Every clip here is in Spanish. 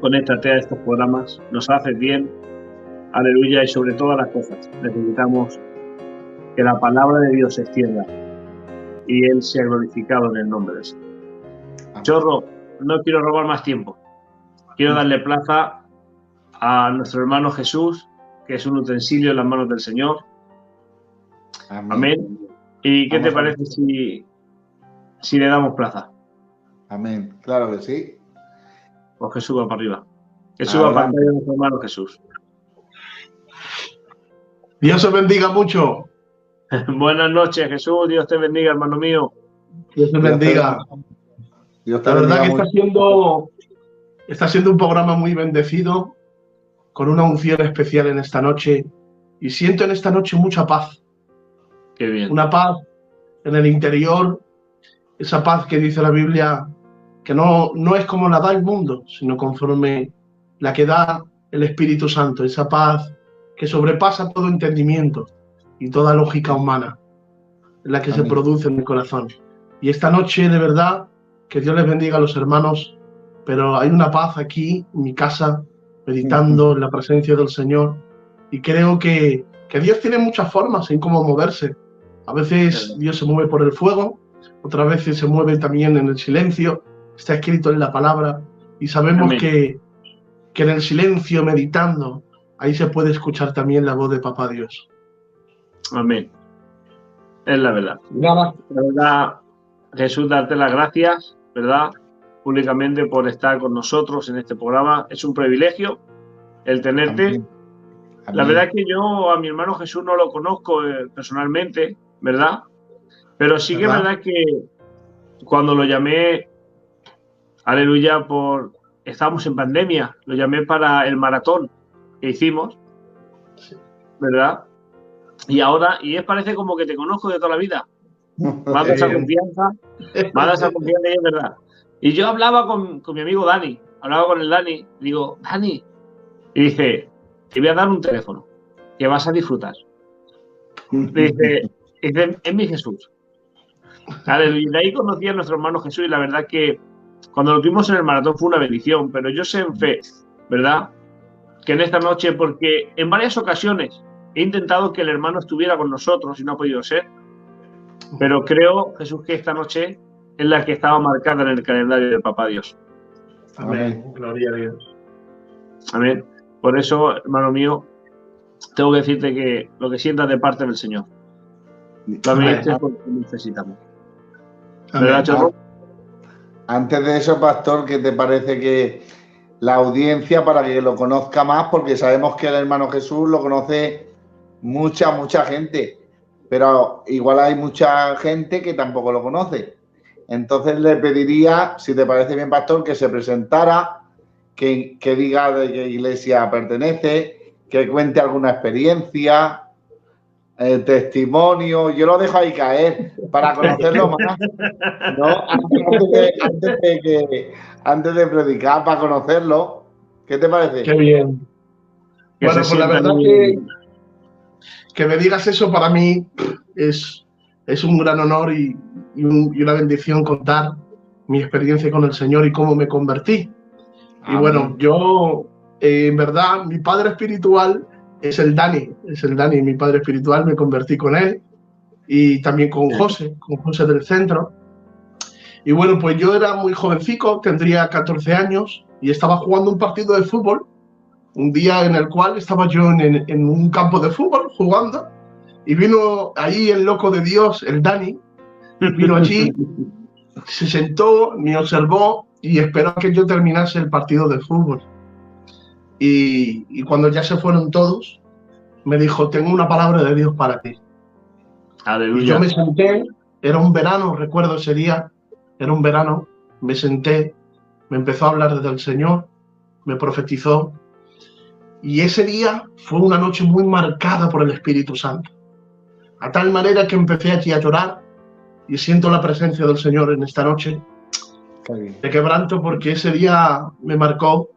conéctate a estos programas, nos haces bien, aleluya, y sobre todas las cosas necesitamos que la palabra de Dios se extienda y Él sea glorificado en el nombre del Señor. Chorro, no quiero robar más tiempo, quiero darle plaza a nuestro hermano Jesús, que es un utensilio en las manos del Señor. Amén. ¿Y qué te parece si le damos plaza? Amén, claro que sí. Pues que suba para arriba. Que suba para arriba nuestro hermano Jesús. Dios os bendiga mucho. Buenas noches, Jesús. Dios te bendiga, hermano mío. Dios te bendiga. La verdad que está siendo un programa muy bendecido, con una unción especial en esta noche. Y siento en esta noche mucha paz. Qué bien. Una paz en el interior, esa paz que dice la Biblia, que no es como la da el mundo, sino conforme la que da el Espíritu Santo, esa paz que sobrepasa todo entendimiento y toda lógica humana, en la que se produce en el corazón. Y esta noche, de verdad, que Dios les bendiga a los hermanos, pero hay una paz aquí, en mi casa, meditando en la presencia del Señor, y creo que Dios tiene muchas formas en cómo moverse. A veces Dios se mueve por el fuego, otras veces se mueve también en el silencio, está escrito en la palabra, y sabemos que en el silencio, meditando, ahí se puede escuchar también la voz de Papá Dios. Amén. Es la verdad. La verdad, Jesús, darte las gracias, ¿verdad? Públicamente por estar con nosotros en este programa. Es un privilegio el tenerte. Amén. Amén. La verdad es que yo a mi hermano Jesús no lo conozco personalmente, ¿verdad? Pero sí que es verdad que cuando lo llamé, aleluya, estábamos en pandemia, lo llamé para el maratón que hicimos, ¿verdad? Y ahora, parece como que te conozco de toda la vida. Me ha dado esa confianza, y es verdad. Y yo hablaba con mi amigo Dani, hablaba con el Dani, digo, Dani, y dice, te voy a dar un teléfono, que vas a disfrutar. Dice, es mi Jesús. Aleluya. De ahí conocí a nuestro hermano Jesús y la verdad que cuando lo vimos en el maratón fue una bendición, pero yo sé en fe, ¿verdad? Que en esta noche, porque en varias ocasiones he intentado que el hermano estuviera con nosotros y no ha podido ser, pero creo, Jesús, que esta noche es la que estaba marcada en el calendario del Papá Dios. Amén. Gloria a Dios. Amén. Por eso, hermano mío, tengo que decirte que lo que sientas de parte del Señor. También es lo que necesitamos. ¿Verdad, Chorro? Antes de eso, pastor, ¿qué te parece que la audiencia, para que lo conozca más, porque sabemos que el hermano Jesús lo conoce mucha gente, pero igual hay mucha gente que tampoco lo conoce? Entonces le pediría, si te parece bien, pastor, que se presentara, que diga de qué iglesia pertenece, que cuente alguna experiencia, testimonio. Yo lo dejo ahí caer para conocerlo más, ¿no? Antes de predicar, para conocerlo. ¿Qué te parece? Qué bien. Bueno, pues la verdad que me digas eso para mí es un gran honor y una bendición contar mi experiencia con el Señor y cómo me convertí. Amén. Y bueno, yo, en verdad, mi padre espiritual es el Dani, mi padre espiritual. Me convertí con él y también con José del centro. Y bueno, pues yo era muy jovencico, tendría 14 años y estaba jugando un partido de fútbol, un día en el cual estaba yo en un campo de fútbol jugando, y vino ahí el loco de Dios, el Dani, vino allí, se sentó, me observó y esperó a que yo terminase el partido de fútbol. Y cuando ya se fueron todos, me dijo, tengo una palabra de Dios para ti. Aleluya. Y yo me senté, era un verano, recuerdo ese día, era un verano, me senté, me empezó a hablar del Señor, me profetizó, y ese día fue una noche muy marcada por el Espíritu Santo, a tal manera que empecé aquí a llorar, y siento la presencia del Señor en esta noche, de quebranto, porque ese día me marcó.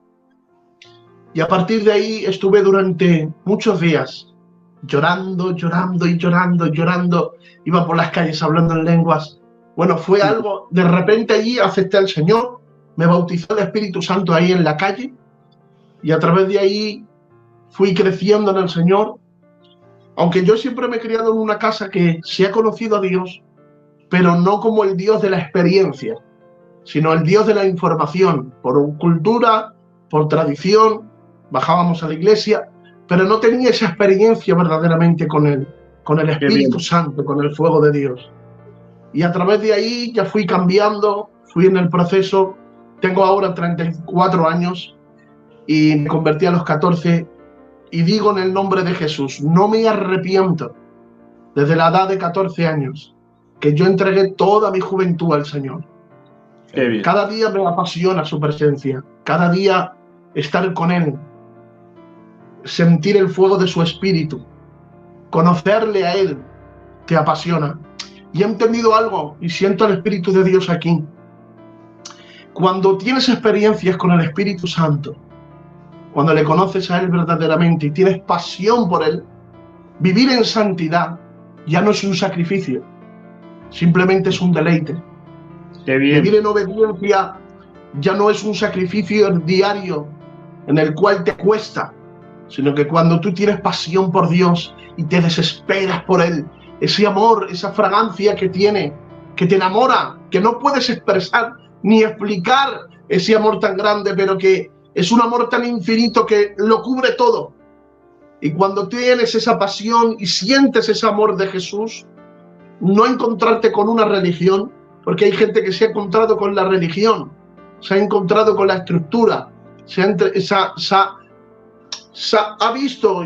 Y a partir de ahí estuve durante muchos días llorando. Iba por las calles hablando en lenguas. Bueno, fue algo, de repente allí acepté al Señor, me bautizó el Espíritu Santo ahí en la calle, y a través de ahí fui creciendo en el Señor. Aunque yo siempre me he criado en una casa que se ha conocido a Dios, pero no como el Dios de la experiencia, sino el Dios de la información. Por cultura, por tradición, bajábamos a la iglesia, pero no tenía esa experiencia verdaderamente con el Espíritu Santo, con el fuego de Dios. Y a través de ahí ya fui cambiando, fui en el proceso. Tengo ahora 34 años y me convertí a los 14. Y digo en el nombre de Jesús, no me arrepiento desde la edad de 14 años que yo entregué toda mi juventud al Señor. Cada día me apasiona su presencia, cada día estar con Él, sentir el fuego de su Espíritu, conocerle a Él, te apasiona. Y he entendido algo y siento el Espíritu de Dios aquí. Cuando tienes experiencias con el Espíritu Santo, cuando le conoces a Él verdaderamente y tienes pasión por Él, vivir en santidad ya no es un sacrificio, simplemente es un deleite. Vivir en obediencia ya no es un sacrificio diario en el cual te cuesta, sino que cuando tú tienes pasión por Dios y te desesperas por Él, ese amor, esa fragancia que tiene, que te enamora, que no puedes expresar ni explicar ese amor tan grande, pero que es un amor tan infinito que lo cubre todo. Y cuando tienes esa pasión y sientes ese amor de Jesús, no encontrarte con una religión, porque hay gente que se ha encontrado con la religión, se ha encontrado con la estructura, ha visto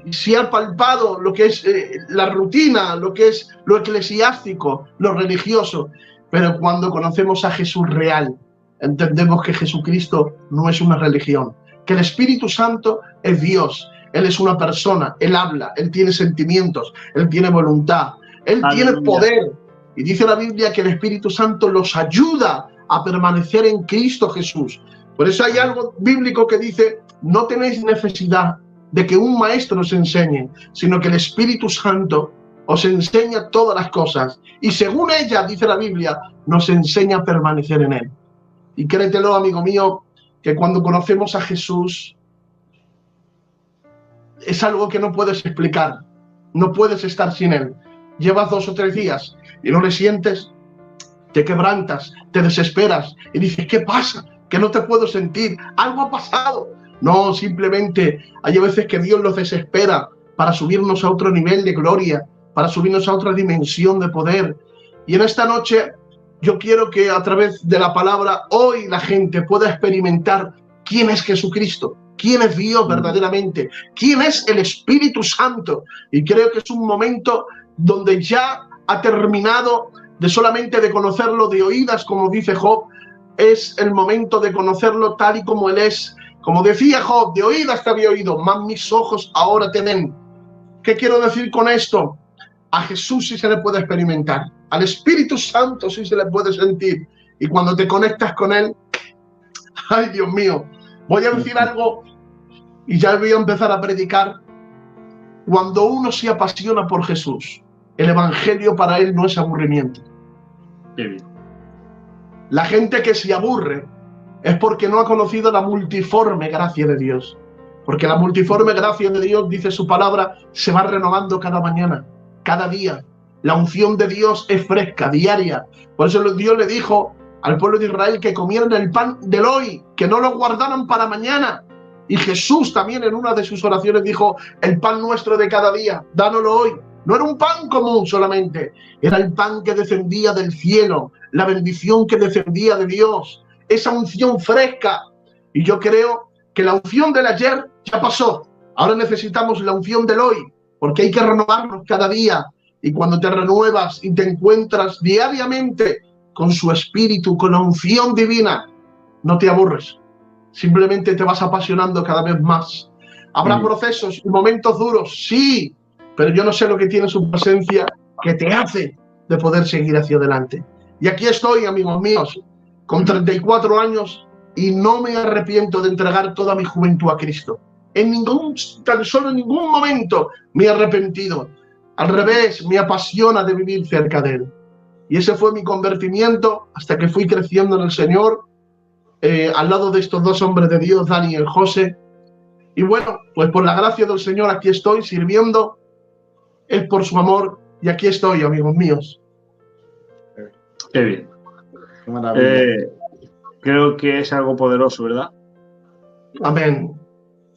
y se ha palpado lo que es la rutina, lo que es lo eclesiástico, lo religioso. Pero cuando conocemos a Jesús real, entendemos que Jesucristo no es una religión, que el Espíritu Santo es Dios, Él es una persona, Él habla, Él tiene sentimientos, Él tiene voluntad, Él tiene poder. Y dice la Biblia que el Espíritu Santo los ayuda a permanecer en Cristo Jesús. Por eso hay algo bíblico que dice, no tenéis necesidad de que un maestro os enseñe, sino que el Espíritu Santo os enseña todas las cosas. Y según ella, dice la Biblia, nos enseña a permanecer en Él. Y créetelo, amigo mío, que cuando conocemos a Jesús, es algo que no puedes explicar. No puedes estar sin Él. Llevas 2 o 3 días y no le sientes, te quebrantas, te desesperas y dices, ¿qué pasa? Que no te puedo sentir, algo ha pasado. No, simplemente hay veces que Dios los desespera para subirnos a otro nivel de gloria, para subirnos a otra dimensión de poder. Y en esta noche yo quiero que a través de la palabra hoy la gente pueda experimentar quién es Jesucristo, quién es Dios verdaderamente, quién es el Espíritu Santo. Y creo que es un momento donde ya ha terminado de solamente de conocerlo de oídas, como dice Job. Es el momento de conocerlo tal y como Él es. Como decía Job, de oídas te había oído, mas mis ojos ahora te ven. ¿Qué quiero decir con esto? A Jesús sí se le puede experimentar, al Espíritu Santo sí se le puede sentir. Y cuando te conectas con Él, ay Dios mío, voy a decir algo y ya voy a empezar a predicar. Cuando uno se apasiona por Jesús, el Evangelio para él no es aburrimiento. La gente que se aburre es porque no ha conocido la multiforme gracia de Dios. Porque la multiforme gracia de Dios, dice su palabra, se va renovando cada mañana, cada día. La unción de Dios es fresca, diaria. Por eso Dios le dijo al pueblo de Israel que comieran el pan del hoy, que no lo guardaran para mañana. Y Jesús también en una de sus oraciones dijo, el pan nuestro de cada día, dánoslo hoy. No era un pan común solamente, era el pan que descendía del cielo, la bendición que descendía de Dios, esa unción fresca. Y yo creo que la unción del ayer ya pasó. Ahora necesitamos la unción del hoy, porque hay que renovarnos cada día. Y cuando te renuevas y te encuentras diariamente con su espíritu, con la unción divina, no te aburres. Simplemente te vas apasionando cada vez más. Habrá procesos y momentos duros, sí, pero yo no sé lo que tiene su presencia que te hace de poder seguir hacia adelante. Y aquí estoy, amigos míos, con 34 años y no me arrepiento de entregar toda mi juventud a Cristo. Tan solo en ningún momento me he arrepentido. Al revés, me apasiona de vivir cerca de Él. Y ese fue mi convertimiento hasta que fui creciendo en el Señor. al lado de estos dos hombres de Dios, Dani y el José. Y bueno, pues por la gracia del Señor aquí estoy sirviendo. Es por su amor y aquí estoy, amigos míos. Qué bien. Creo que es algo poderoso, ¿verdad? Amén.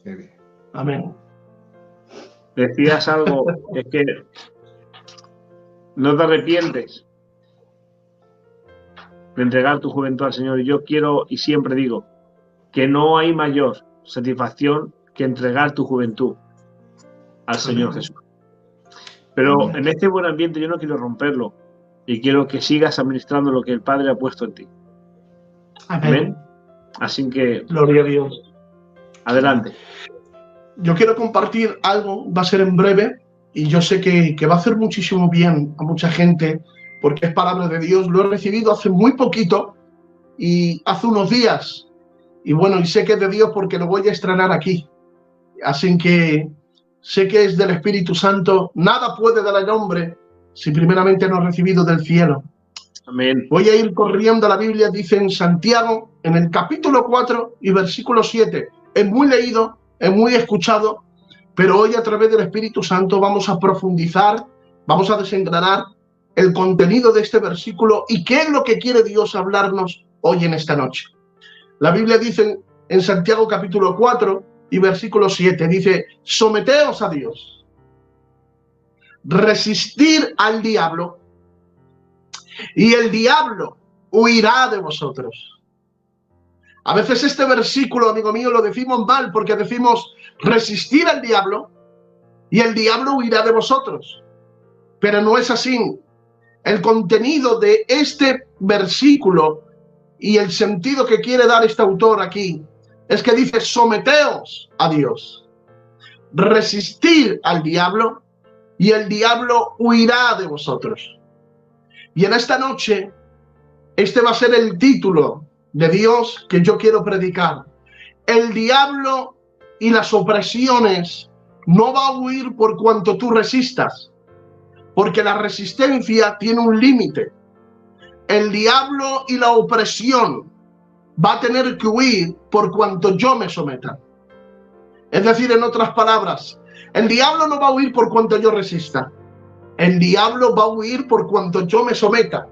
Qué bien. Amén. Decías algo, es que no te arrepientes de entregar tu juventud al Señor. Y yo quiero y siempre digo que no hay mayor satisfacción que entregar tu juventud al Señor Jesús. Pero en este buen ambiente yo no quiero romperlo y quiero que sigas administrando lo que el Padre ha puesto en ti. Amén. Así que gloria a Dios. Adelante. Yo quiero compartir algo, va a ser en breve, y yo sé que va a hacer muchísimo bien a mucha gente, porque es palabra de Dios. Lo he recibido hace muy poquito, y hace unos días, y bueno, y sé que es de Dios porque lo voy a estrenar aquí. Así que sé que es del Espíritu Santo. Nada puede dar al hombre si primeramente no ha recibido del cielo. Amén. Voy a ir corriendo a la Biblia, dice en Santiago, en el capítulo 4 y versículo 7. Es muy leído, es muy escuchado, pero hoy a través del Espíritu Santo vamos a profundizar, vamos a desengranar el contenido de este versículo y qué es lo que quiere Dios hablarnos hoy en esta noche. La Biblia dice en Santiago capítulo 4 y versículo 7, dice: someteos a Dios, resistir al diablo, y el diablo huirá de vosotros. A veces este versículo, amigo mío, lo decimos mal porque decimos resistir al diablo y el diablo huirá de vosotros. Pero no es así. El contenido de este versículo y el sentido que quiere dar este autor aquí es que dice: someteos a Dios, resistir al diablo y el diablo huirá de vosotros. Y en esta noche, este va a ser el título de Dios que yo quiero predicar. El diablo y las opresiones no va a huir por cuanto tú resistas, porque la resistencia tiene un límite. El diablo y la opresión va a tener que huir por cuanto yo me someta. Es decir, en otras palabras, el diablo no va a huir por cuanto yo resista. El diablo va a huir por cuanto yo me someta.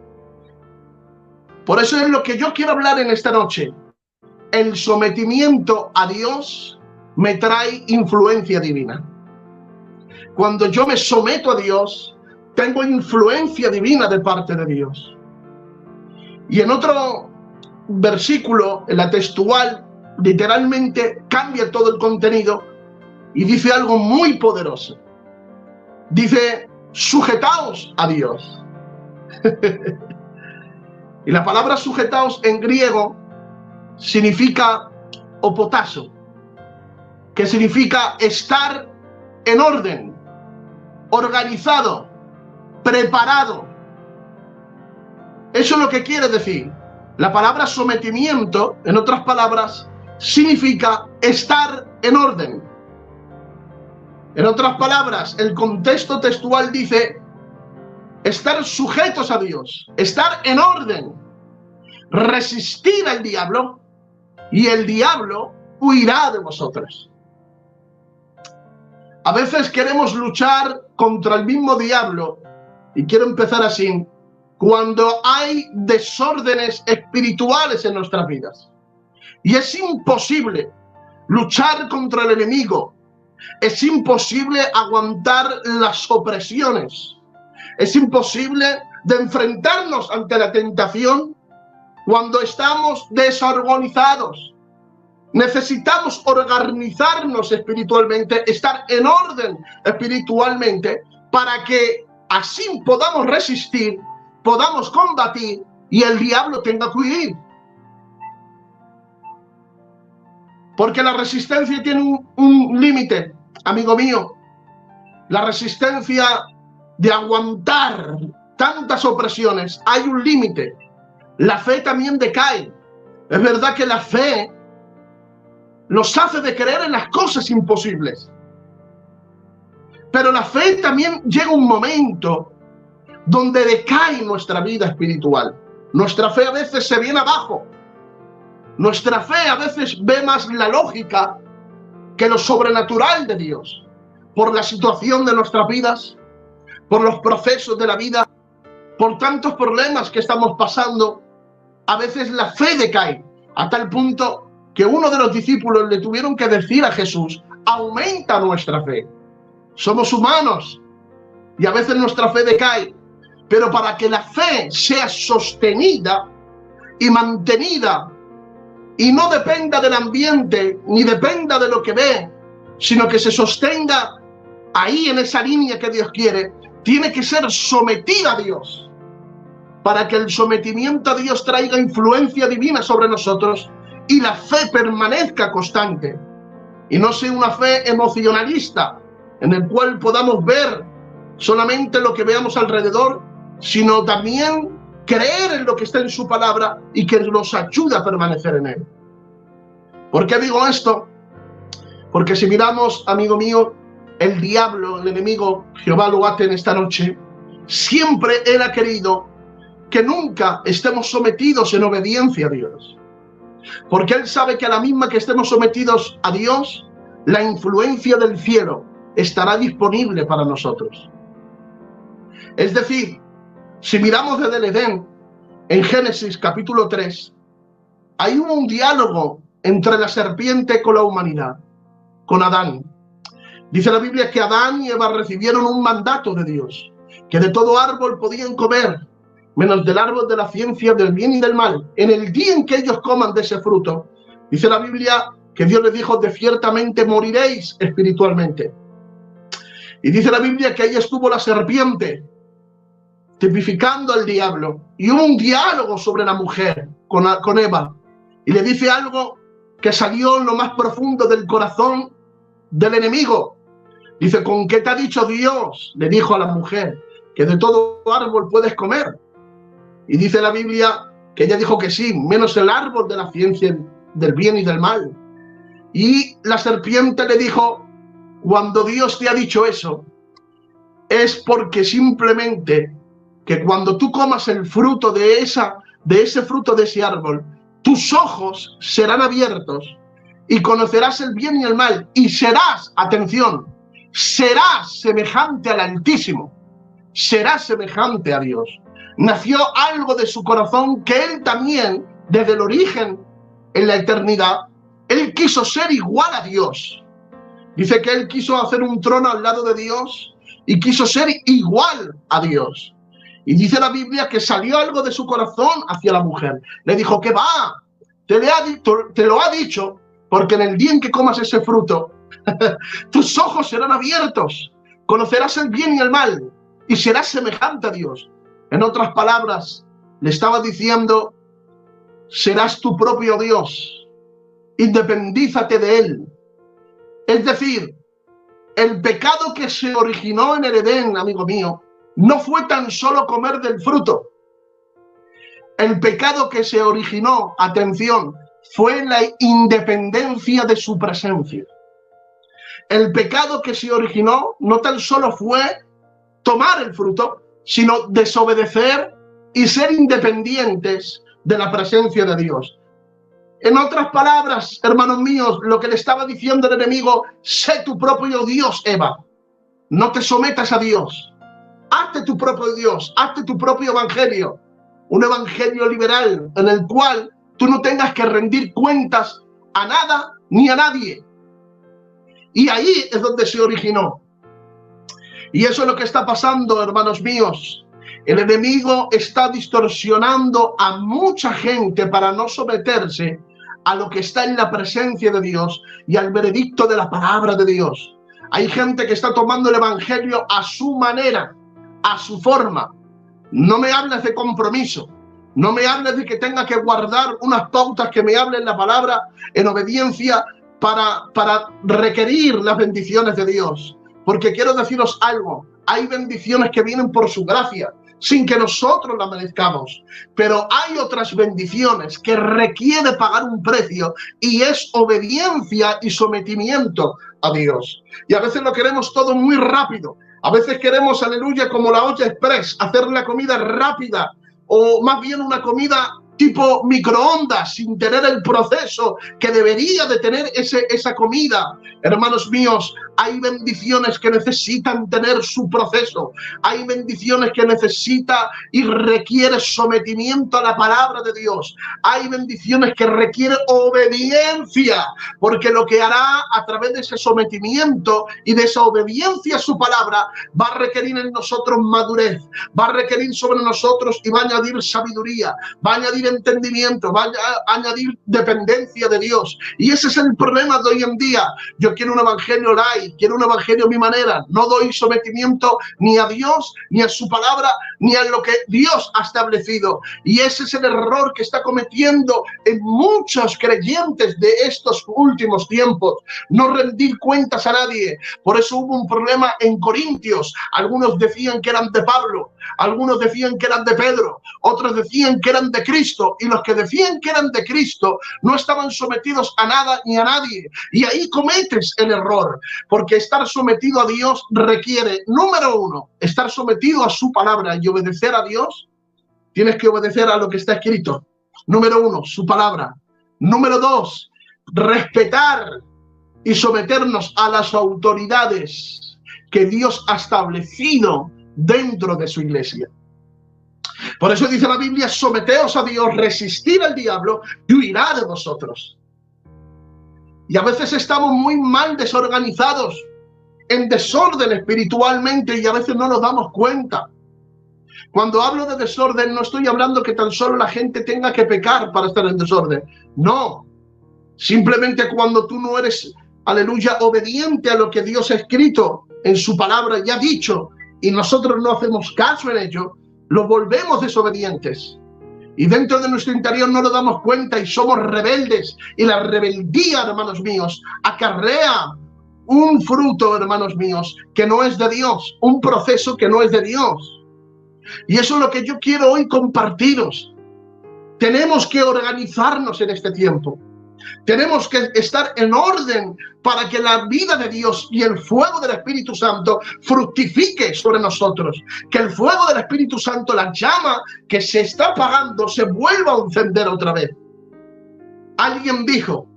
Por eso es lo que yo quiero hablar en esta noche. El sometimiento a Dios me trae influencia divina. Cuando yo me someto a Dios, tengo influencia divina de parte de Dios. Y en otro versículo, en la textual, literalmente cambia todo el contenido y dice algo muy poderoso. Dice: sujetaos a Dios. Y la palabra sujetaos en griego significa opotazo, que significa estar en orden, organizado, preparado. Eso es lo que quiere decir. La palabra sometimiento, en otras palabras, significa estar en orden. En otras palabras, el contexto textual dice estar sujetos a Dios, estar en orden, resistir al diablo y el diablo huirá de vosotros. A veces queremos luchar contra el mismo diablo, y quiero empezar así, cuando hay desórdenes espirituales en nuestras vidas. Y es imposible luchar contra el enemigo, es imposible aguantar las opresiones, es imposible de enfrentarnos ante la tentación cuando estamos desorganizados. Necesitamos organizarnos espiritualmente, estar en orden espiritualmente, para que así podamos resistir, podamos combatir y el diablo tenga que huir. Porque la resistencia tiene un límite, amigo mío. La resistencia de aguantar tantas opresiones, hay un límite. La fe también decae. Es verdad que la fe nos hace de creer en las cosas imposibles. Pero la fe también llega un momento donde decae nuestra vida espiritual. Nuestra fe a veces se viene abajo. Nuestra fe a veces ve más la lógica que lo sobrenatural de Dios. Por la situación de nuestras vidas, por los procesos de la vida, por tantos problemas que estamos pasando, a veces la fe decae, a tal punto que uno de los discípulos le tuvieron que decir a Jesús: aumenta nuestra fe. Somos humanos y a veces nuestra fe decae, pero para que la fe sea sostenida y mantenida y no dependa del ambiente ni dependa de lo que ve, sino que se sostenga ahí en esa línea que Dios quiere, tiene que ser sometida a Dios, para que el sometimiento a Dios traiga influencia divina sobre nosotros y la fe permanezca constante y no sea una fe emocionalista en el cual podamos ver solamente lo que veamos alrededor, sino también creer en lo que está en su palabra y que nos ayuda a permanecer en él. ¿Por qué digo esto? Porque si miramos, amigo mío, el diablo, el enemigo, Jehová lo ate en esta noche, siempre él ha querido que nunca estemos sometidos en obediencia a Dios. Porque él sabe que a la misma que estemos sometidos a Dios, la influencia del cielo estará disponible para nosotros. Es decir, si miramos desde el Edén, en Génesis capítulo 3, hay un diálogo entre la serpiente con la humanidad, con Adán. Dice la Biblia que Adán y Eva recibieron un mandato de Dios, que de todo árbol podían comer, menos del árbol de la ciencia del bien y del mal. En el día en que ellos coman de ese fruto, dice la Biblia que Dios les dijo: de ciertamente moriréis espiritualmente. Y dice la Biblia que ahí estuvo la serpiente, tipificando al diablo, y hubo un diálogo sobre la mujer con Eva, y le dice algo que salió en lo más profundo del corazón del enemigo. Dice: ¿con qué te ha dicho Dios? Le dijo a la mujer, que de todo árbol puedes comer. Y dice la Biblia que ella dijo que sí, menos el árbol de la ciencia del bien y del mal. Y la serpiente le dijo: cuando Dios te ha dicho eso, es porque simplemente que cuando tú comas el fruto de ese fruto de ese árbol, tus ojos serán abiertos y conocerás el bien y el mal, y serás, atención, serás semejante al Altísimo, serás semejante a Dios. Nació algo de su corazón que él también, desde el origen, en la eternidad, él quiso ser igual a Dios. Dice que él quiso hacer un trono al lado de Dios y quiso ser igual a Dios. Y dice la Biblia que salió algo de su corazón hacia la mujer. Le dijo: ¿qué va? Te lo ha dicho, porque en el día en que comas ese fruto, tus ojos serán abiertos, conocerás el bien y el mal, y serás semejante a Dios. En otras palabras, le estaba diciendo: serás tu propio Dios, independízate de él. Es decir, el pecado que se originó en el Edén, amigo mío, no fue tan solo comer del fruto. El pecado que se originó, atención, fue la independencia de su presencia. El pecado que se originó no tan solo fue tomar el fruto, sino desobedecer y ser independientes de la presencia de Dios. En otras palabras, hermanos míos, lo que le estaba diciendo el enemigo: sé tu propio Dios, Eva. No te sometas a Dios. Hazte tu propio Dios, hazte tu propio evangelio. Un evangelio liberal en el cual tú no tengas que rendir cuentas a nada ni a nadie. Y ahí es donde se originó. Y eso es lo que está pasando, hermanos míos. El enemigo está distorsionando a mucha gente para no someterse a lo que está en la presencia de Dios y al veredicto de la palabra de Dios. Hay gente que está tomando el evangelio a su manera, a su forma. No me hables de compromiso, no me hables de que tenga que guardar unas pautas que me hablen la palabra en obediencia para requerir las bendiciones de Dios. Porque quiero deciros algo: hay bendiciones que vienen por su gracia, sin que nosotros la merezcamos, pero hay otras bendiciones que requiere pagar un precio, y es obediencia y sometimiento a Dios. Y a veces lo queremos todo muy rápido, a veces queremos, aleluya, como la olla express, hacer la comida rápida, o más bien una comida tipo microondas, sin tener el proceso que debería de tener esa comida. Hermanos míos, hay bendiciones que necesitan tener su proceso. Hay bendiciones que necesita y requiere sometimiento a la palabra de Dios. Hay bendiciones que requieren obediencia, porque lo que hará a través de ese sometimiento y de esa obediencia a su palabra va a requerir en nosotros madurez, va a requerir sobre nosotros y va a añadir sabiduría, va a añadir entendimiento, va a añadir dependencia de Dios. Y ese es el problema de hoy en día. Yo quiero un evangelio light, quiero un evangelio a mi manera, no doy sometimiento ni a Dios, ni a su palabra, ni a lo que Dios ha establecido. Y ese es el error que está cometiendo en muchos creyentes de estos últimos tiempos, no rendir cuentas a nadie. Por eso hubo un problema en Corintios. Algunos decían que eran de Pablo, algunos decían que eran de Pedro, otros decían que eran de Cristo, y los que decían que eran de Cristo no estaban sometidos a nada ni a nadie. Y ahí cometes el error, porque estar sometido a Dios requiere, número uno, estar sometido a su palabra y obedecer a Dios. Tienes que obedecer a lo que está escrito. Número uno, su palabra. Número dos, respetar y someternos a las autoridades que Dios ha establecido dentro de su iglesia. Por eso dice la Biblia: someteos a Dios, resistir al diablo y huirá de vosotros. Y a veces estamos muy mal desorganizados, en desorden espiritualmente, y a veces no nos damos cuenta. Cuando hablo de desorden, no estoy hablando que tan solo la gente tenga que pecar para estar en desorden. No. Simplemente cuando tú no eres, aleluya, obediente a lo que Dios ha escrito en su palabra y ha dicho, y nosotros no hacemos caso en ello, lo volvemos desobedientes. Y dentro de nuestro interior no nos damos cuenta y somos rebeldes. Y la rebeldía, hermanos míos, acarrea un fruto, hermanos míos, que no es de Dios, un proceso que no es de Dios. Y eso es lo que yo quiero hoy compartiros. Tenemos que organizarnos en este tiempo. Tenemos que estar en orden para que la vida de Dios y el fuego del Espíritu Santo fructifique sobre nosotros. Que el fuego del Espíritu Santo, la llama que se está apagando, se vuelva a encender otra vez. Alguien dijo,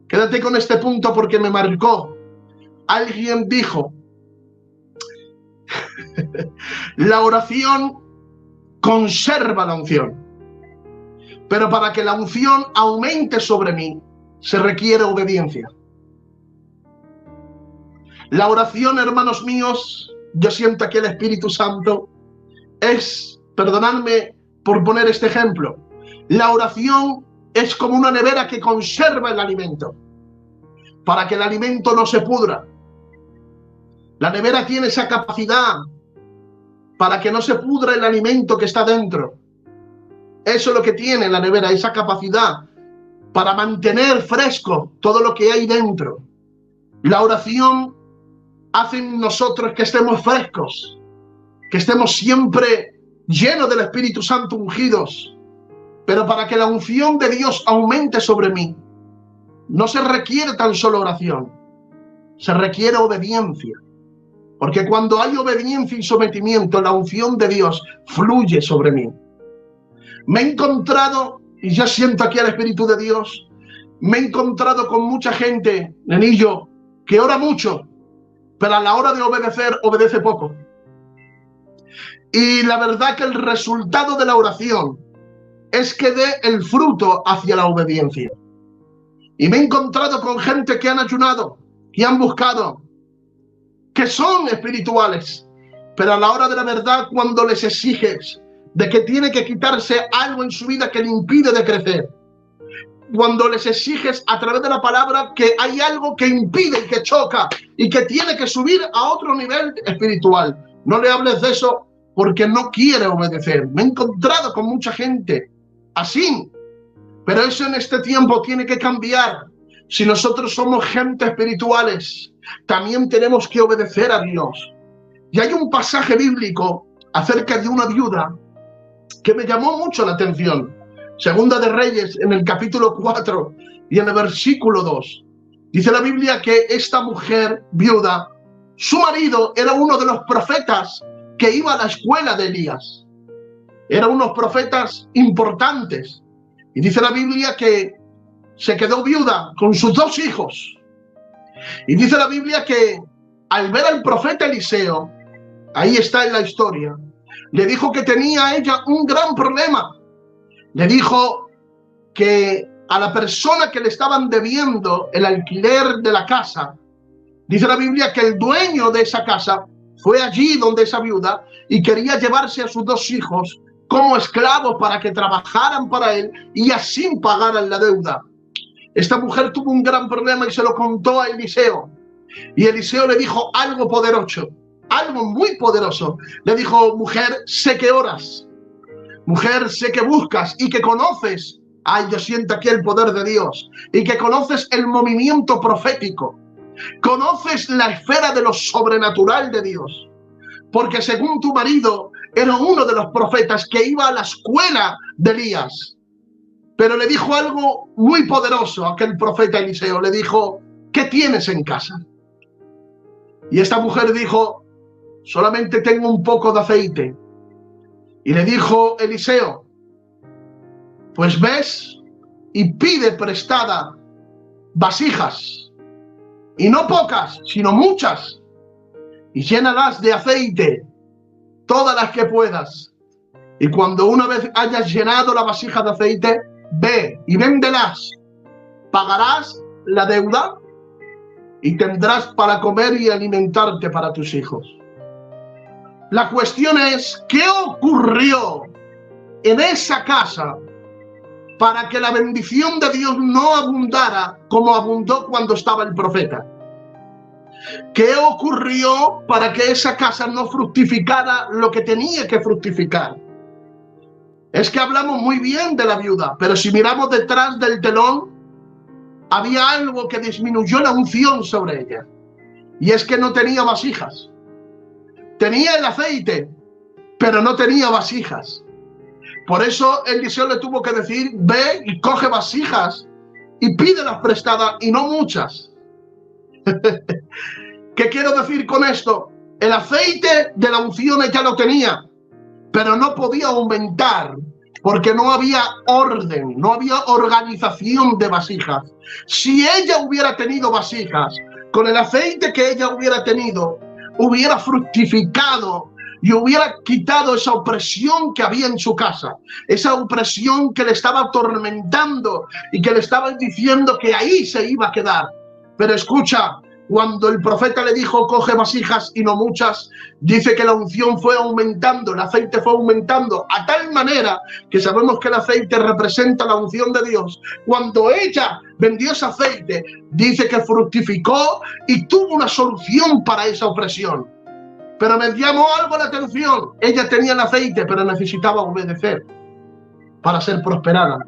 quédate con este punto porque me marcó. Alguien dijo, la oración conserva la unción. Pero para que la unción aumente sobre mí, se requiere obediencia. La oración, hermanos míos, yo siento que el Espíritu Santo es, perdonadme por poner este ejemplo, la oración es como una nevera que conserva el alimento, para que el alimento no se pudra. La nevera tiene esa capacidad para que no se pudra el alimento que está dentro. Eso es lo que tiene la nevera, esa capacidad para mantener fresco todo lo que hay dentro. La oración hace en nosotros que estemos frescos, que estemos siempre llenos del Espíritu Santo, ungidos. Pero para que la unción de Dios aumente sobre mí, no se requiere tan solo oración, se requiere obediencia. Porque cuando hay obediencia y sometimiento, la unción de Dios fluye sobre mí. Me he encontrado, y yo siento aquí al Espíritu de Dios, me he encontrado con mucha gente, nenillo, que ora mucho, pero a la hora de obedecer, obedece poco. Y la verdad que el resultado de la oración es que dé el fruto hacia la obediencia. Y me he encontrado con gente que han ayunado, que han buscado, que son espirituales, pero a la hora de la verdad, cuando les exiges de que tiene que quitarse algo en su vida que le impide de crecer, cuando les exiges a través de la palabra que hay algo que impide y que choca y que tiene que subir a otro nivel espiritual, no le hables de eso porque no quiere obedecer. Me he encontrado con mucha gente así, pero eso en este tiempo tiene que cambiar. Si nosotros somos gente espirituales, también tenemos que obedecer a Dios. Y hay un pasaje bíblico acerca de una viuda que me llamó mucho la atención. Segunda de Reyes, en el capítulo 4 y en el versículo 2. Dice la Biblia que esta mujer viuda, su marido era uno de los profetas que iba a la escuela de Elías. Eran unos profetas importantes. Y dice la Biblia que se quedó viuda con sus 2 hijos. Y dice la Biblia que al ver al profeta Eliseo, ahí está en la historia, le dijo que tenía a ella un gran problema. Le dijo que a la persona que le estaban debiendo el alquiler de la casa, dice la Biblia que el dueño de esa casa fue allí donde esa viuda y quería llevarse a sus 2 hijos como esclavos para que trabajaran para él y así pagaran la deuda. Esta mujer tuvo un gran problema y se lo contó a Eliseo. Y Eliseo le dijo algo poderoso, algo muy poderoso. Le dijo: mujer, sé que oras, mujer, sé que buscas y que conoces. Ay, yo siento aquí el poder de Dios. Y que conoces el movimiento profético. Conoces la esfera de lo sobrenatural de Dios. Porque según tu marido, era uno de los profetas que iba a la escuela de Elías. Pero le dijo algo muy poderoso a aquel profeta Eliseo. Le dijo: ¿qué tienes en casa? Y esta mujer dijo: solamente tengo un poco de aceite. Y le dijo Eliseo: pues ves y pide prestada vasijas, y no pocas, sino muchas, y llénalas de aceite, todas las que puedas. Y cuando una vez hayas llenado la vasija de aceite, ve y véndelas, pagarás la deuda y tendrás para comer y alimentarte para tus hijos. La cuestión es, ¿qué ocurrió en esa casa para que la bendición de Dios no abundara como abundó cuando estaba el profeta? ¿Qué ocurrió para que esa casa no fructificara lo que tenía que fructificar? Es que hablamos muy bien de la viuda, pero si miramos detrás del telón, había algo que disminuyó la unción sobre ella. Y es que no tenía vasijas. Tenía el aceite, pero no tenía vasijas. Por eso Eliseo le tuvo que decir: ve y coge vasijas y pídelas prestadas, y no muchas. ¿Qué quiero decir con esto? El aceite de la unción ella lo tenía, pero no podía aumentar porque no había orden, no había organización de vasijas. Si ella hubiera tenido vasijas, con el aceite que ella hubiera tenido, hubiera fructificado y hubiera quitado esa opresión que había en su casa, esa opresión que le estaba atormentando y que le estaba diciendo que ahí se iba a quedar. Pero escucha, cuando el profeta le dijo: coge vasijas y no muchas, dice que la unción fue aumentando, el aceite fue aumentando, a tal manera que sabemos que el aceite representa la unción de Dios. Cuando ella vendió ese aceite, dice que fructificó y tuvo una solución para esa opresión. Pero me llamó algo la atención: ella tenía el aceite, pero necesitaba obedecer para ser prosperada.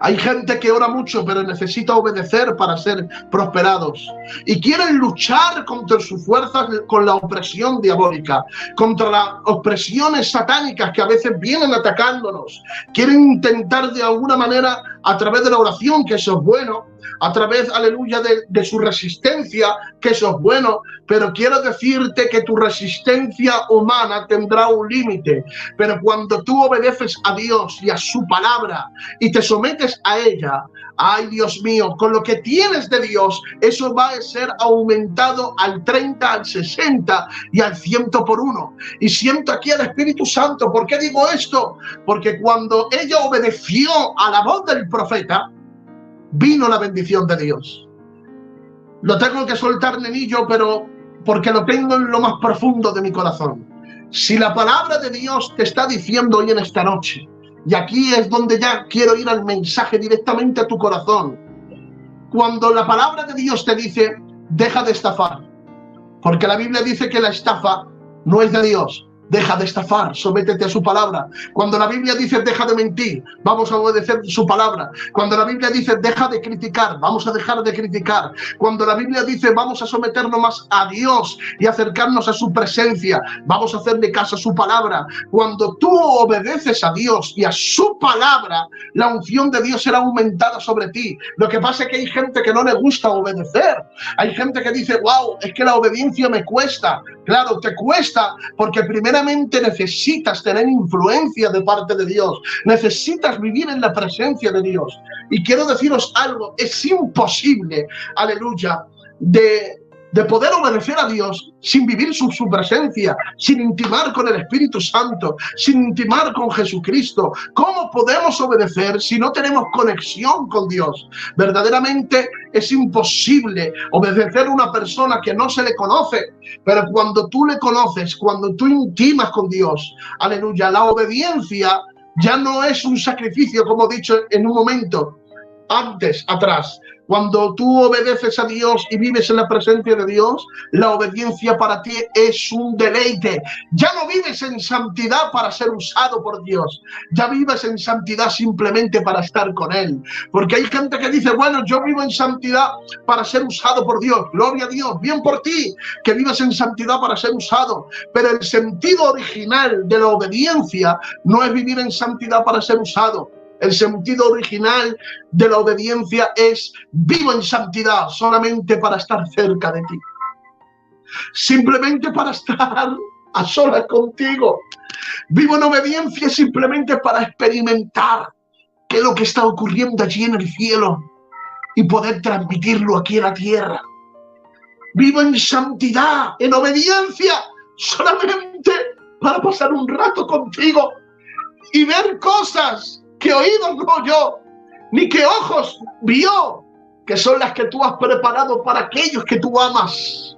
Hay gente que ora mucho, pero necesita obedecer para ser prosperados. Y quieren luchar contra sus fuerzas, con la opresión diabólica, contra las opresiones satánicas que a veces vienen atacándonos. Quieren intentar de alguna manera, a través de la oración, que eso es bueno, a través, aleluya, de su resistencia, que eso es bueno, pero quiero decirte que tu resistencia humana tendrá un límite. Pero cuando tú obedeces a Dios y a su palabra y te sometes a ella, ay Dios mío, con lo que tienes de Dios, eso va a ser aumentado al 30, al 60 y al 100 por 1. Y siento aquí al Espíritu Santo. ¿Por qué digo esto? Porque cuando ella obedeció a la voz del profeta, vino la bendición de Dios. Lo tengo que soltar, nenillo, pero porque lo tengo en lo más profundo de mi corazón. Si la palabra de Dios te está diciendo hoy en esta noche, y aquí es donde ya quiero ir al mensaje directamente a tu corazón, cuando la palabra de Dios te dice: deja de estafar, porque la Biblia dice que la estafa no es de Dios. Deja de estafar, sométete a su palabra. Cuando la Biblia dice: deja de mentir, vamos a obedecer su palabra. Cuando la Biblia dice: deja de criticar, vamos a dejar de criticar. Cuando la Biblia dice: vamos a someternos más a Dios y acercarnos a su presencia, vamos a hacerle caso a su palabra. Cuando tú obedeces a Dios y a su palabra, la unción de Dios será aumentada sobre ti. Lo que pasa es que hay gente que no le gusta obedecer. Hay gente que dice: wow, es que la obediencia me cuesta. Claro, te cuesta porque primero verdaderamente necesitas tener influencia de parte de Dios, necesitas vivir en la presencia de Dios. Y quiero deciros algo, es imposible, aleluya, de poder obedecer a Dios sin vivir su presencia, sin intimar con el Espíritu Santo, sin intimar con Jesucristo. ¿Cómo podemos obedecer si no tenemos conexión con Dios? Verdaderamente es imposible obedecer a una persona que no se le conoce, pero cuando tú le conoces, cuando tú intimas con Dios, aleluya, la obediencia ya no es un sacrificio, como he dicho en un momento atrás. Cuando tú obedeces a Dios y vives en la presencia de Dios, la obediencia para ti es un deleite. Ya no vives en santidad para ser usado por Dios. Ya vives en santidad simplemente para estar con Él. Porque hay gente que dice, bueno, yo vivo en santidad para ser usado por Dios. Gloria a Dios, bien por ti, que vives en santidad para ser usado. Pero el sentido original de la obediencia no es vivir en santidad para ser usado. El sentido original de la obediencia es vivo en santidad solamente para estar cerca de ti. Simplemente para estar a solas contigo. Vivo en obediencia simplemente para experimentar qué es lo que está ocurriendo allí en el cielo y poder transmitirlo aquí en la tierra. Vivo en santidad, en obediencia, solamente para pasar un rato contigo y ver cosas que oídos no oyó, ni que ojos vio, que son las que tú has preparado para aquellos que tú amas.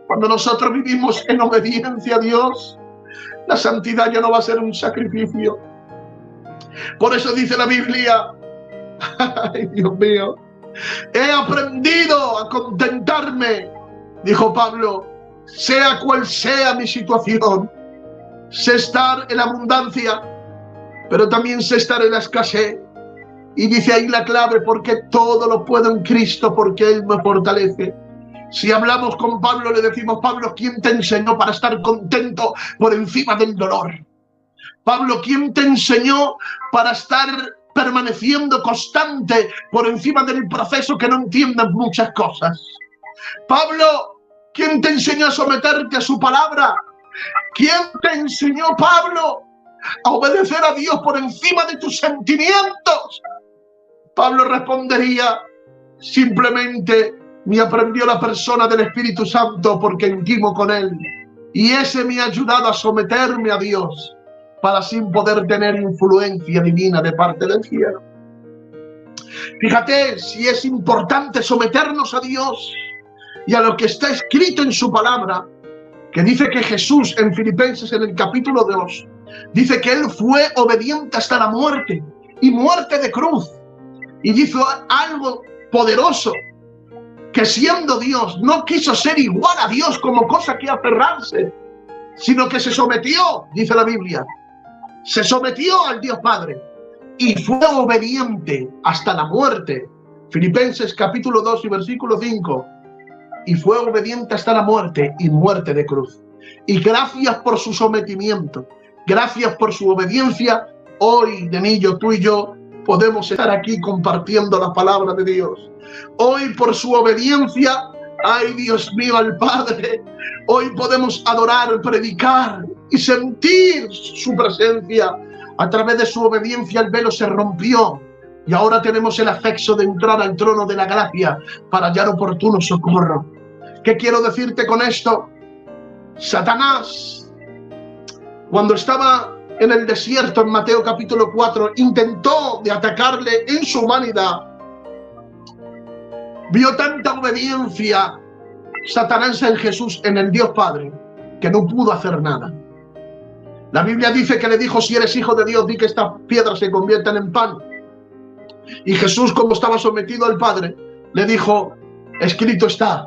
Cuando nosotros vivimos en obediencia a Dios, la santidad ya no va a ser un sacrificio. Por eso dice la Biblia, ay Dios mío, he aprendido a contentarme, dijo Pablo, sea cual sea mi situación. Sé estar en la abundancia, pero también sé estar en la escasez. Y dice ahí la clave, porque todo lo puedo en Cristo, porque Él me fortalece. Si hablamos con Pablo, le decimos, Pablo, ¿quién te enseñó para estar contento por encima del dolor? Pablo, ¿quién te enseñó para estar permaneciendo constante por encima del proceso que no entiendes muchas cosas? Pablo, ¿quién te enseñó a someterte a su palabra? ¿Quién te enseñó, Pablo, a obedecer a Dios por encima de tus sentimientos? Pablo respondería, simplemente me aprendió la persona del Espíritu Santo porque intimo con Él. Y ese me ha ayudado a someterme a Dios para así poder tener influencia divina de parte del cielo. Fíjate si es importante someternos a Dios y a lo que está escrito en su palabra, que dice que Jesús en Filipenses en el capítulo 2, dice que Él fue obediente hasta la muerte y muerte de cruz. Y dice algo poderoso, que siendo Dios no quiso ser igual a Dios como cosa que aferrarse, sino que se sometió, dice la Biblia, se sometió al Dios Padre y fue obediente hasta la muerte. Filipenses capítulo 2 y versículo 5. Y fue obediente hasta la muerte y muerte de cruz. Y gracias por su sometimiento, gracias por su obediencia, hoy, Denillo, tú y yo podemos estar aquí compartiendo la palabra de Dios. Hoy por su obediencia, ay Dios mío, al Padre, hoy podemos adorar, predicar y sentir su presencia. A través de su obediencia el velo se rompió y ahora tenemos el acceso de entrar al trono de la gracia para hallar oportuno socorro. ¿Qué quiero decirte con esto? Satanás, cuando estaba en el desierto en Mateo capítulo 4, intentó de atacarle en su humanidad. Vio tanta obediencia Satanás en Jesús, en el Dios Padre, que no pudo hacer nada. La Biblia dice que le dijo, si eres hijo de Dios, di que estas piedras se conviertan en pan. Y Jesús, como estaba sometido al Padre, le dijo, escrito está,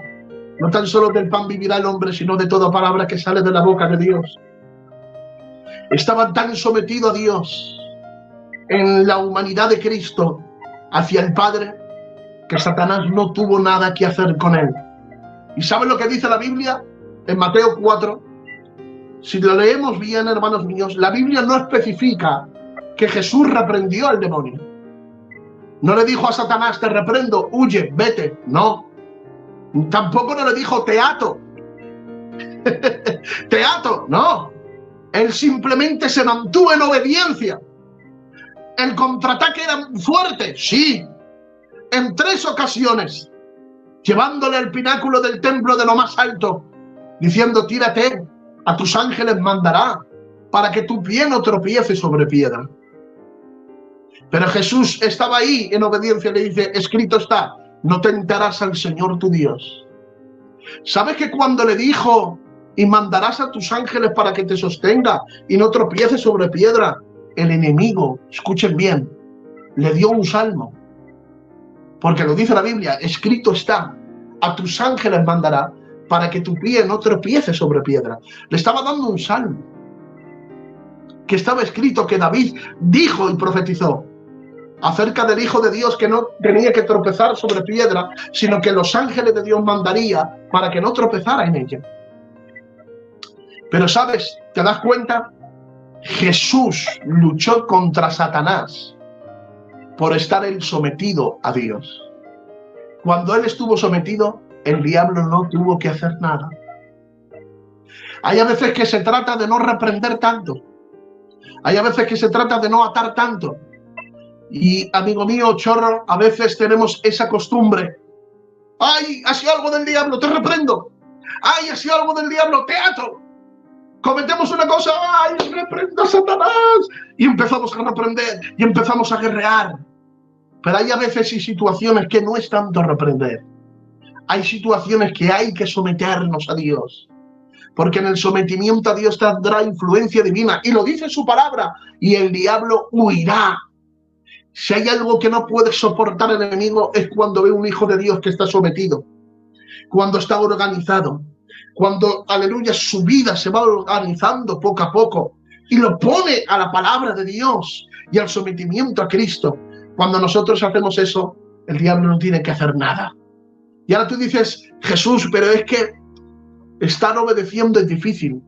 no tan solo del pan vivirá el hombre, sino de toda palabra que sale de la boca de Dios. Estaba tan sometido a Dios en la humanidad de Cristo hacia el Padre que Satanás no tuvo nada que hacer con él. ¿Y saben lo que dice la Biblia en Mateo 4? Si lo leemos bien, hermanos míos, la Biblia no especifica que Jesús reprendió al demonio. No le dijo a Satanás, te reprendo, huye, vete. No. Tampoco no le dijo, te ato. Te ato. No. Él simplemente se mantuvo en obediencia. El contraataque era fuerte, sí. En 3 ocasiones, llevándole al pináculo del templo de lo más alto, diciendo: tírate, a tus ángeles mandará, para que tu pie no tropiece sobre piedra. Pero Jesús estaba ahí en obediencia, le dice: escrito está, no tentarás al Señor tu Dios. ¿Sabes que cuando le dijo: y mandarás a tus ángeles para que te sostenga y no tropieces sobre piedra, el enemigo, escuchen bien, le dio un salmo? Porque lo dice la Biblia: escrito está, a tus ángeles mandará para que tu pie no tropiece sobre piedra. Le estaba dando un salmo que estaba escrito, que David dijo y profetizó acerca del Hijo de Dios, que no tenía que tropezar sobre piedra, sino que los ángeles de Dios mandaría para que no tropezara en ella. Pero ¿sabes? ¿Te das cuenta? Jesús luchó contra Satanás por estar él sometido a Dios. Cuando él estuvo sometido, el diablo no tuvo que hacer nada. Hay a veces que se trata de no reprender tanto. Hay a veces que se trata de no atar tanto. Y, amigo mío, chorro, a veces tenemos esa costumbre. ¡Ay, ha sido algo del diablo! ¡Te reprendo! ¡Ay, ha sido algo del diablo! ¡Te ato! Cometemos una cosa, ¡ay, reprendo a Satanás! Y empezamos a reprender, y empezamos a guerrear. Pero hay a veces y situaciones que no es tanto reprender. Hay situaciones que hay que someternos a Dios. Porque en el sometimiento a Dios tendrá influencia divina. Y lo dice su palabra. Y el diablo huirá. Si hay algo que no puede soportar el enemigo, es cuando ve un hijo de Dios que está sometido. Cuando está organizado. Cuando, aleluya, su vida se va organizando poco a poco y lo pone a la palabra de Dios y al sometimiento a Cristo. Cuando nosotros hacemos eso, el diablo no tiene que hacer nada. Y ahora tú dices: Jesús, pero es que estar obedeciendo es difícil.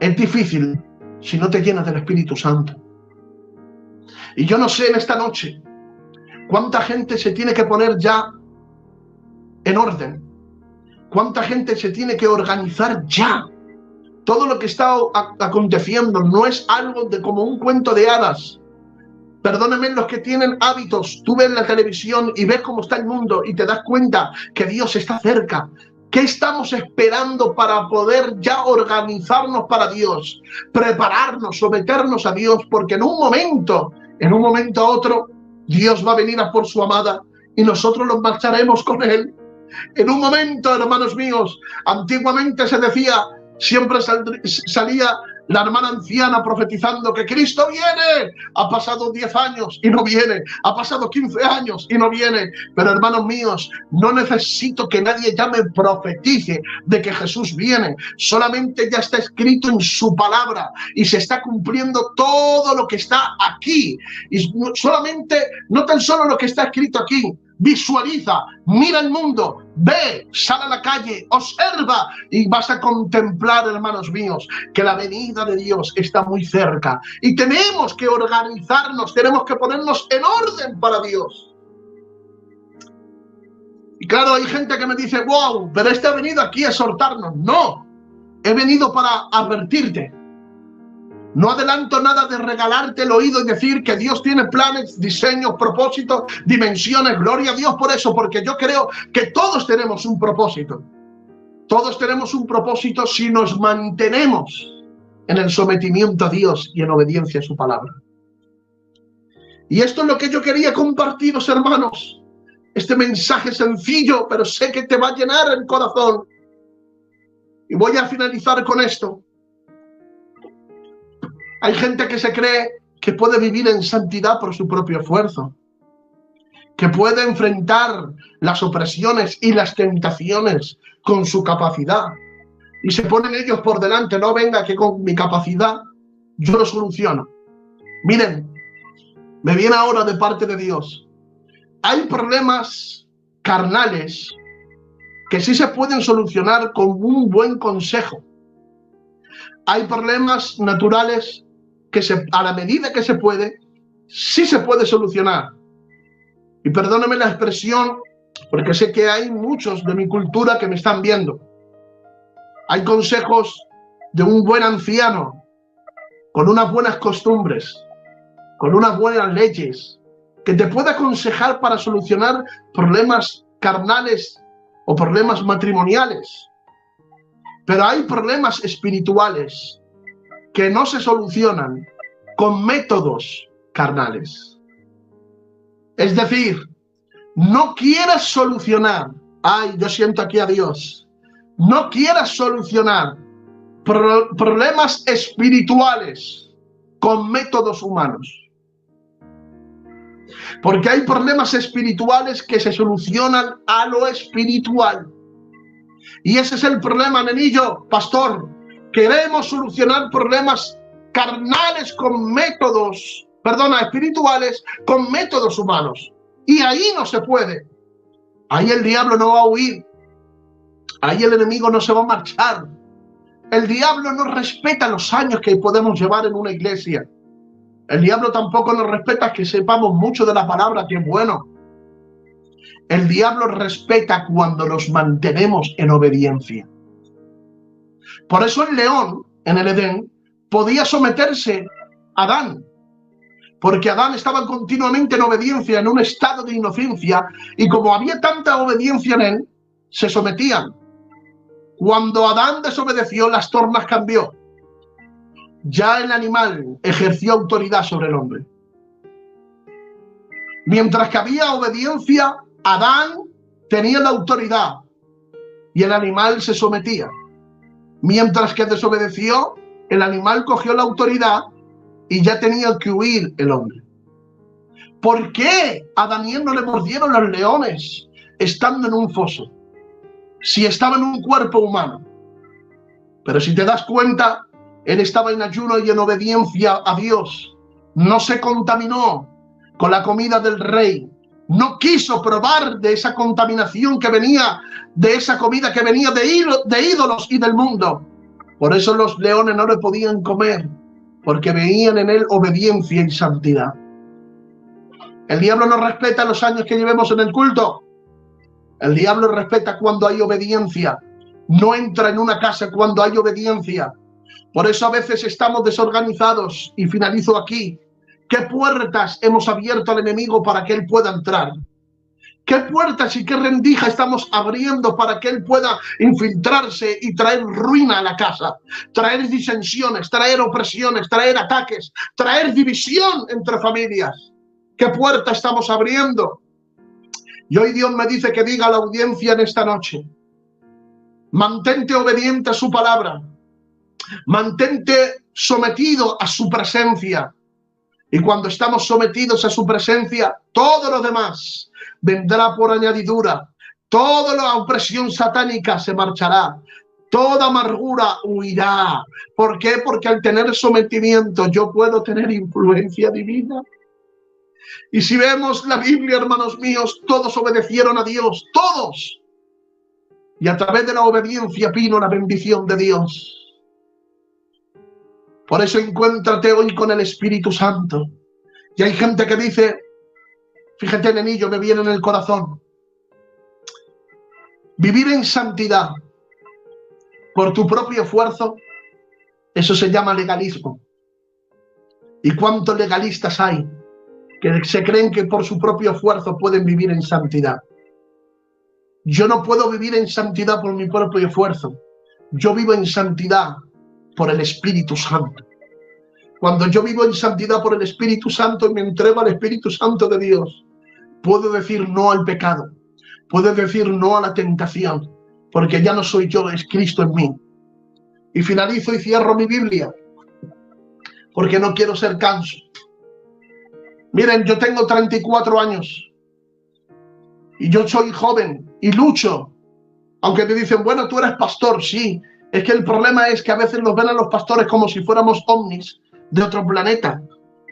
Es difícil si no te llenas del Espíritu Santo. Y yo no sé en esta noche cuánta gente se tiene que poner ya en orden. ¿Cuánta gente se tiene que organizar ya? Todo lo que está aconteciendo no es algo de como un cuento de hadas. Perdónenme los que tienen hábitos. Tú ves la televisión y ves cómo está el mundo y te das cuenta que Dios está cerca. ¿Qué estamos esperando para poder ya organizarnos para Dios? Prepararnos, someternos a Dios, porque en un momento a otro, Dios va a venir a por su amada y nosotros nos marcharemos con Él. En un momento, hermanos míos, antiguamente se decía, siempre salía la hermana anciana profetizando que Cristo viene. Ha pasado 10 años y no viene. Ha pasado 15 años y no viene. Pero, hermanos míos, no necesito que nadie ya me profetice de que Jesús viene. Solamente ya está escrito en su palabra y se está cumpliendo todo lo que está aquí. Y solamente, no tan solo lo que está escrito aquí. Visualiza, mira el mundo, ve, sal a la calle, observa y vas a contemplar, hermanos míos, que la venida de Dios está muy cerca y tenemos que organizarnos, tenemos que ponernos en orden para Dios. Y claro, hay gente que me dice: wow, pero ha venido aquí a exhortarnos. No, he venido para advertirte. No adelanto nada de regalarte el oído y decir que Dios tiene planes, diseños, propósitos, dimensiones. Gloria a Dios por eso, porque yo creo que todos tenemos un propósito. Todos tenemos un propósito si nos mantenemos en el sometimiento a Dios y en obediencia a su palabra. Y esto es lo que yo quería compartiros, hermanos. Este mensaje sencillo, pero sé que te va a llenar el corazón. Y voy a finalizar con esto. Hay gente que se cree que puede vivir en santidad por su propio esfuerzo, que puede enfrentar las opresiones y las tentaciones con su capacidad. Y se ponen ellos por delante: no, venga, que con mi capacidad yo lo soluciono. Miren, me viene ahora de parte de Dios. Hay problemas carnales que sí se pueden solucionar con un buen consejo. Hay problemas naturales que a la medida que se puede, sí se puede solucionar. Y perdónenme la expresión, porque sé que hay muchos de mi cultura que me están viendo. Hay consejos de un buen anciano, con unas buenas costumbres, con unas buenas leyes, que te pueda aconsejar para solucionar problemas carnales o problemas matrimoniales. Pero hay problemas espirituales que no se solucionan con métodos carnales. Es decir, no quieras solucionar, ay, yo siento aquí a Dios, no quieras solucionar problemas espirituales con métodos humanos. Porque hay problemas espirituales que se solucionan a lo espiritual. Y ese es el problema, nenillo, pastor. Queremos solucionar problemas carnales con métodos, espirituales, con métodos humanos. Y ahí no se puede. Ahí el diablo no va a huir. Ahí el enemigo no se va a marchar. El diablo no respeta los años que podemos llevar en una iglesia. El diablo tampoco nos respeta que sepamos mucho de la palabra, que es bueno. El diablo respeta cuando nos mantenemos en obediencia. Por eso el león, en el Edén, podía someterse a Adán. Porque Adán estaba continuamente en obediencia, en un estado de inocencia. Y como había tanta obediencia en él, se sometían. Cuando Adán desobedeció, las tornas cambió. Ya el animal ejerció autoridad sobre el hombre. Mientras que había obediencia, Adán tenía la autoridad y el animal se sometía. Mientras que desobedeció, el animal cogió la autoridad y ya tenía que huir el hombre. ¿Por qué a Daniel no le mordieron los leones estando en un foso? Si estaba en un cuerpo humano. Pero si te das cuenta, él estaba en ayuno y en obediencia a Dios. No se contaminó con la comida del rey. No quiso probar de esa contaminación que venía, de esa comida que venía de ídolos y del mundo. Por eso los leones no le podían comer, porque veían en él obediencia y santidad. El diablo no respeta los años que llevemos en el culto. El diablo respeta cuando hay obediencia. No entra en una casa cuando hay obediencia. Por eso a veces estamos desorganizados. Y finalizo aquí. ¿Qué puertas hemos abierto al enemigo para que él pueda entrar? ¿Qué puertas y qué rendija estamos abriendo para que él pueda infiltrarse y traer ruina a la casa? Traer disensiones, traer opresiones, traer ataques, traer división entre familias. ¿Qué puerta estamos abriendo? Y hoy Dios me dice que diga a la audiencia en esta noche: mantente obediente a su palabra. Mantente sometido a su presencia. Y cuando estamos sometidos a su presencia, todo lo demás vendrá por añadidura. Toda la opresión satánica se marchará. Toda amargura huirá. ¿Por qué? Porque al tener sometimiento yo puedo tener influencia divina. Y si vemos la Biblia, hermanos míos, todos obedecieron a Dios. Todos. Y a través de la obediencia vino la bendición de Dios. Por eso encuéntrate hoy con el Espíritu Santo. Y hay gente que dice, fíjate, nenillo, me viene en el corazón, vivir en santidad por tu propio esfuerzo, eso se llama legalismo. ¿Y cuántos legalistas hay que se creen que por su propio esfuerzo pueden vivir en santidad? Yo no puedo vivir en santidad por mi propio esfuerzo. Yo vivo en santidad por el Espíritu Santo. Cuando yo vivo en santidad por el Espíritu Santo y me entrego al Espíritu Santo de Dios, puedo decir no al pecado, puedo decir no a la tentación, porque ya no soy yo, es Cristo en mí. Y finalizo y cierro mi Biblia, porque no quiero ser canso. Miren, yo tengo 34 años y yo soy joven y lucho. Aunque me dicen, bueno, tú eres pastor, sí. Es que el problema es que a veces nos ven a los pastores como si fuéramos ovnis de otro planeta,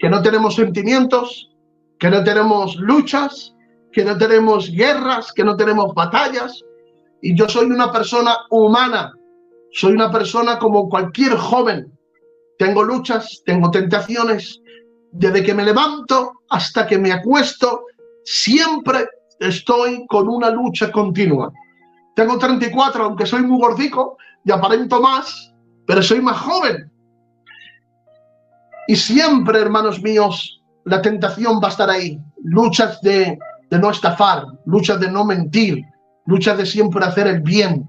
que no tenemos sentimientos, que no tenemos luchas, que no tenemos guerras, que no tenemos batallas. Y yo soy una persona humana, soy una persona como cualquier joven. Tengo luchas, tengo tentaciones. Desde que me levanto hasta que me acuesto, siempre estoy con una lucha continua. Tengo 34, aunque soy muy gordico y aparento más, pero soy más joven. Y siempre, hermanos míos, la tentación va a estar ahí. Luchas de no estafar, luchas de no mentir, luchas de siempre hacer el bien,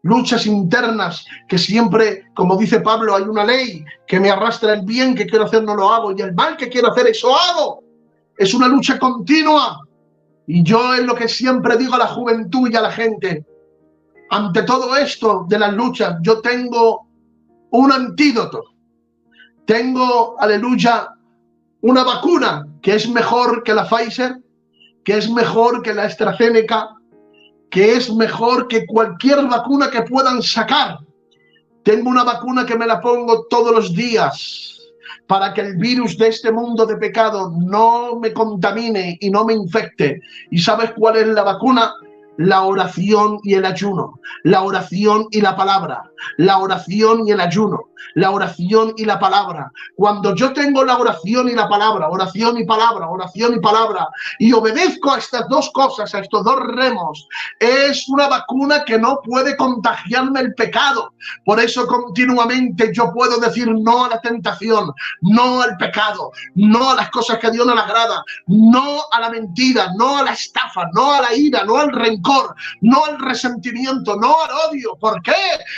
luchas internas que siempre, como dice Pablo, hay una ley que me arrastra el bien que quiero hacer no lo hago y el mal que quiero hacer eso hago. Es una lucha continua. Y yo es lo que siempre digo a la juventud y a la gente. Ante todo esto de las luchas, yo tengo un antídoto. Tengo, aleluya, una vacuna que es mejor que la Pfizer, que es mejor que la AstraZeneca, que es mejor que cualquier vacuna que puedan sacar. Tengo una vacuna que me la pongo todos los días para que el virus de este mundo de pecado no me contamine y no me infecte. ¿Y sabes cuál es la vacuna? La oración y el ayuno, la oración y la palabra, la oración y el ayuno, la oración y la palabra. Cuando yo tengo la oración y la palabra, oración y palabra, oración y palabra, y obedezco a estas dos cosas, a estos dos remos, es una vacuna que no puede contagiarme el pecado. Por eso continuamente yo puedo decir no a la tentación, no al pecado, no a las cosas que a Dios no le agrada, no a la mentira, no a la estafa, no a la ira, no al rencor, no al resentimiento, no al odio. ¿Por qué?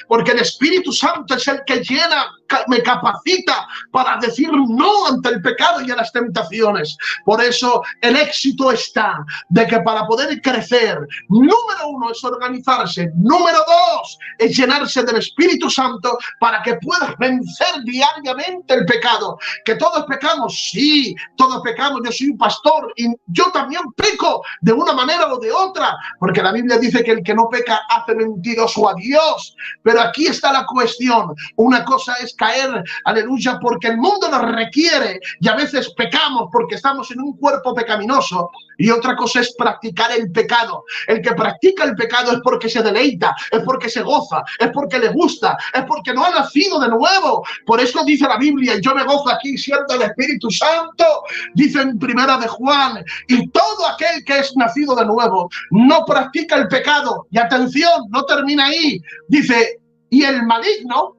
Porque el Espíritu Santo es el que llena, me capacita para decir no ante el pecado y a las tentaciones. Por eso el éxito está de que para poder crecer, número uno es organizarse, número dos es llenarse del Espíritu Santo para que puedas vencer diariamente el pecado. Que todos pecamos, sí, todos pecamos. Yo soy un pastor y yo también peco de una manera o de otra, porque la Biblia dice que el que no peca hace mentiroso a Dios. Pero aquí está la cuestión. Una cosa es caer, aleluya, porque el mundo nos requiere y a veces pecamos porque estamos en un cuerpo pecaminoso, y otra cosa es practicar el pecado. El que practica el pecado es porque se deleita, es porque se goza, es porque le gusta, es porque no ha nacido de nuevo. Por eso dice la Biblia, y yo me gozo aquí siendo el Espíritu Santo, dice en Primera de Juan, y todo aquel que es nacido de nuevo no practica el pecado. Y atención, no termina ahí, dice, y el maligno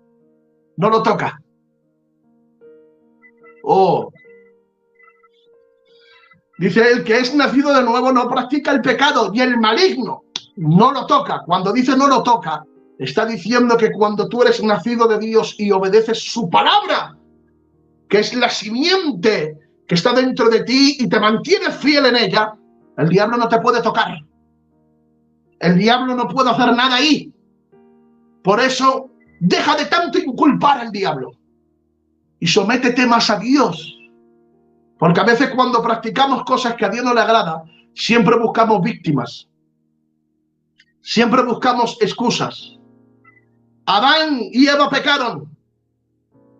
no lo toca. Oh, dice, el que es nacido de nuevo no practica el pecado y el maligno no lo toca. Cuando dice no lo toca, está diciendo que cuando tú eres nacido de Dios y obedeces su palabra, que es la simiente que está dentro de ti y te mantienes fiel en ella, el diablo no te puede tocar. El diablo no puede hacer nada ahí. Por eso, deja de tanto inculpar al diablo y sométete más a Dios. Porque a veces cuando practicamos cosas que a Dios no le agrada, siempre buscamos víctimas. Siempre buscamos excusas. Adán y Eva pecaron.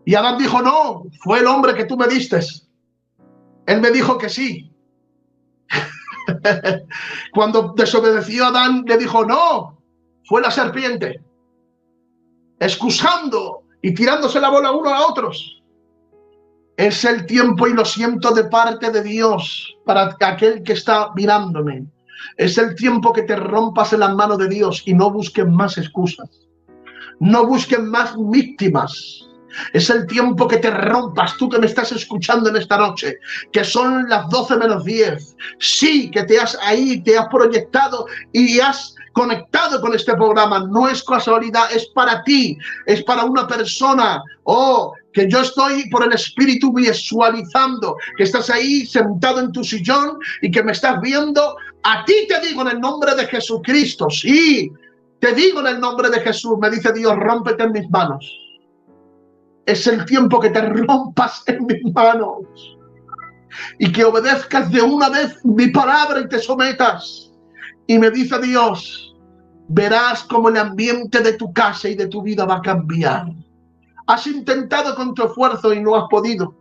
Y Adán dijo, no, fue el hombre que tú me diste. Él me dijo que sí. Cuando desobedeció Adán, le dijo, no, fue la serpiente. Excusando y tirándose la bola uno a otros. Es el tiempo, y lo siento de parte de Dios, para aquel que está mirándome. Es el tiempo que te rompas en las manos de Dios y no busques más excusas. No busques más víctimas. Es el tiempo que te rompas, tú que me estás escuchando en esta noche, que son las 12 menos 10. Sí, que te has proyectado y has conectado con este programa. No es casualidad, es para ti, es para una persona. Oh, que yo estoy por el Espíritu visualizando, que estás ahí sentado en tu sillón y que me estás viendo. A ti te digo en el nombre de Jesucristo, sí, te digo en el nombre de Jesús, me dice Dios, rómpete en mis manos. Es el tiempo que te rompas en mis manos y que obedezcas de una vez mi palabra y te sometas. Y me dice Dios, verás cómo el ambiente de tu casa y de tu vida va a cambiar. Has intentado con tu esfuerzo y no has podido.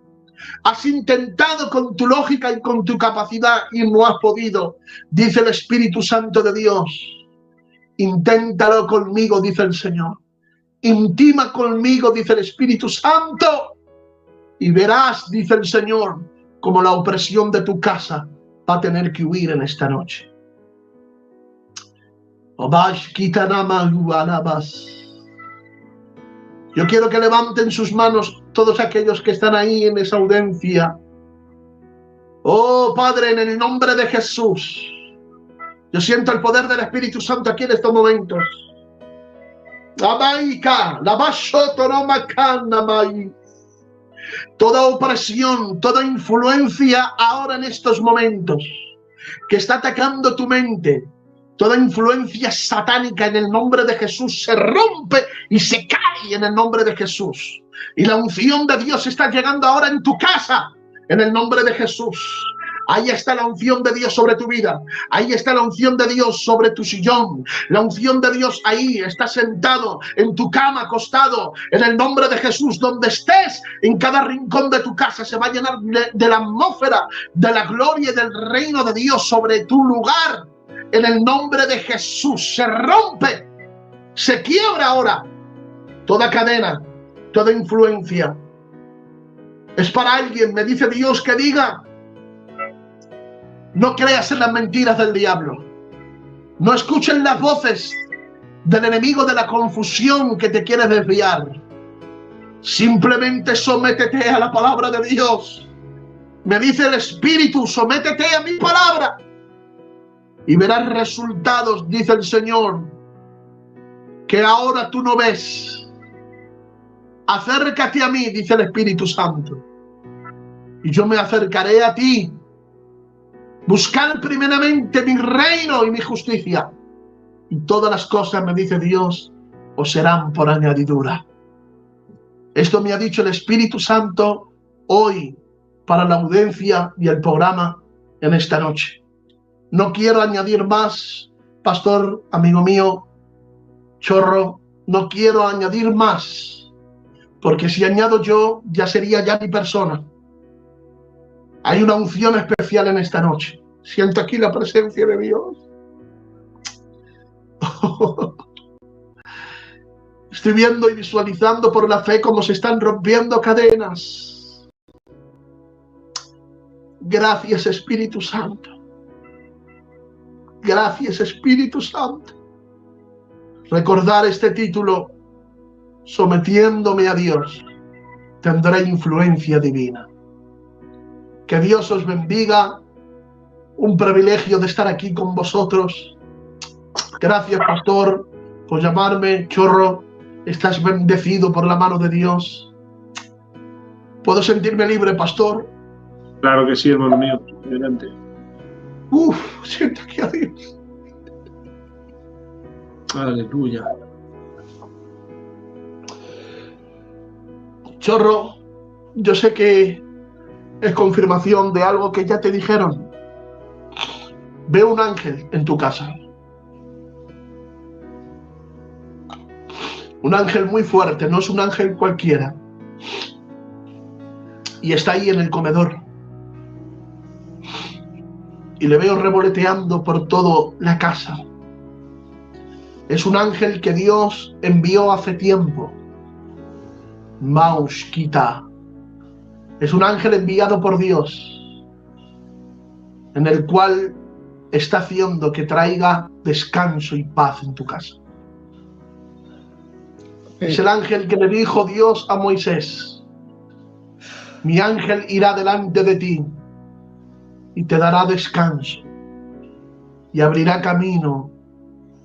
Has intentado con tu lógica y con tu capacidad y no has podido. Dice el Espíritu Santo de Dios, inténtalo conmigo, dice el Señor. Intima conmigo, dice el Espíritu Santo, y verás, dice el Señor, como la opresión de tu casa va a tener que huir en esta noche. Yo quiero que levanten sus manos todos aquellos que están ahí en esa audiencia. Oh, Padre, en el nombre de Jesús, yo siento el poder del Espíritu Santo aquí en estos momentos. Toda opresión, toda influencia ahora en estos momentos que está atacando tu mente, toda influencia satánica en el nombre de Jesús se rompe y se cae en el nombre de Jesús. Y la unción de Dios está llegando ahora en tu casa, en el nombre de Jesús. Ahí está la unción de Dios sobre tu vida. Ahí está la unción de Dios sobre tu sillón. La unción de Dios ahí está sentado en tu cama, acostado. En el nombre de Jesús, donde estés, en cada rincón de tu casa, se va a llenar de la atmósfera, de la gloria y del reino de Dios sobre tu lugar. En el nombre de Jesús se rompe, se quiebra ahora toda cadena, toda influencia. Es para alguien, me dice Dios, que diga: no creas en las mentiras del diablo. No escuchen las voces del enemigo de la confusión que te quiere desviar. Simplemente sométete a la palabra de Dios. Me dice el Espíritu: sométete a mi palabra y verás resultados, dice el Señor, que ahora tú no ves. Acércate a mí, dice el Espíritu Santo, y yo me acercaré a ti. Buscar primeramente mi reino y mi justicia, y todas las cosas, me dice Dios, os serán por añadidura. Esto me ha dicho el Espíritu Santo hoy para la audiencia y el programa en esta noche. No quiero añadir más, pastor, amigo mío, Chorro, no quiero añadir más, porque si añado yo, ya sería ya mi persona. Hay una unción especial en esta noche. Siento aquí la presencia de Dios. Estoy viendo y visualizando por la fe cómo se están rompiendo cadenas. Gracias, Espíritu Santo. Gracias, Espíritu Santo. Recordar este título: sometiéndome a Dios, tendré influencia divina. Que Dios os bendiga. Un privilegio de estar aquí con vosotros. Gracias, pastor, por llamarme Chorro. Estás bendecido por la mano de Dios. ¿Puedo sentirme libre, pastor? Claro que sí, hermano mío. Adelante. Siento aquí a Dios. Aleluya. Chorro, yo sé que es confirmación de algo que ya te dijeron. Veo un ángel en tu casa. Un ángel muy fuerte, no es un ángel cualquiera. Y está ahí en el comedor. Y le veo revoloteando por toda la casa. Es un ángel que Dios envió hace tiempo. Maushkita. Es un ángel enviado por Dios, en el cual está haciendo que traiga descanso y paz en tu casa. Es el ángel que le dijo Dios a Moisés: mi ángel irá delante de ti y te dará descanso, y abrirá camino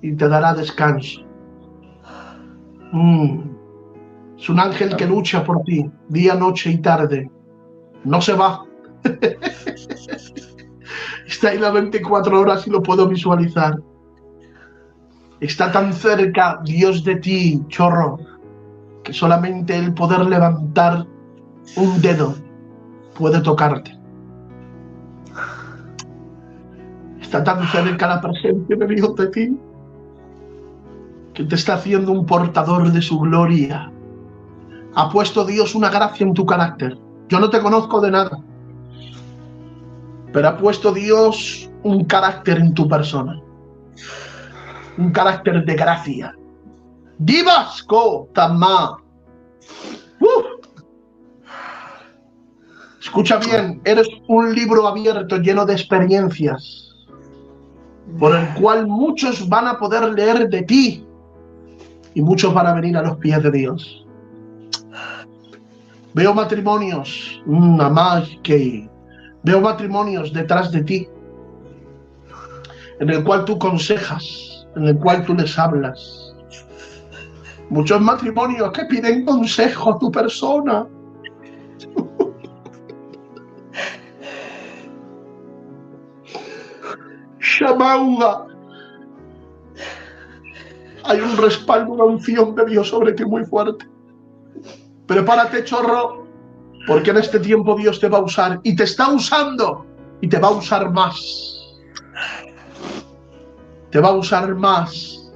y te dará descanso. Es un ángel que lucha por ti día, noche y tarde. No se va. Está ahí las 24 horas y lo puedo visualizar. Está tan cerca Dios de ti, Chorro, que solamente el poder levantar un dedo puede tocarte. Está tan cerca la presencia de Dios de ti, que te está haciendo un portador de su gloria. Ha puesto Dios una gracia en tu carácter. Yo no te conozco de nada, pero ha puesto Dios un carácter en tu persona. Un carácter de gracia. Divasco Tamá. Escucha bien, eres un libro abierto lleno de experiencias, por el cual muchos van a poder leer de ti y muchos van a venir a los pies de Dios. Veo matrimonios, veo matrimonios detrás de ti, en el cual tú aconsejas, en el cual tú les hablas. Muchos matrimonios que piden consejo a tu persona. Shamauga. Hay un respaldo, una unción de Dios sobre ti muy fuerte. Prepárate, chorro, porque en este tiempo Dios te va a usar y te está usando y te va a usar más. Te va a usar más.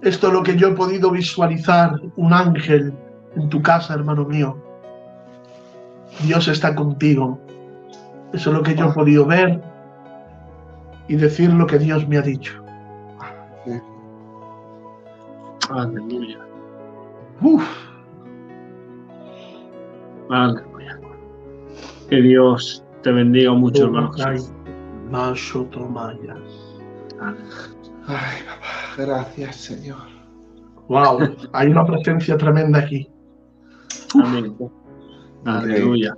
Esto es lo que yo he podido visualizar, un ángel en tu casa, hermano mío. Dios está contigo. Eso es lo que yo he podido ver y decir lo que Dios me ha dicho. Aleluya. Aleluya. Que Dios te bendiga mucho, hermano Jesús. Ay, papá, gracias, Señor. Wow, hay una presencia tremenda aquí. Amén. Aleluya.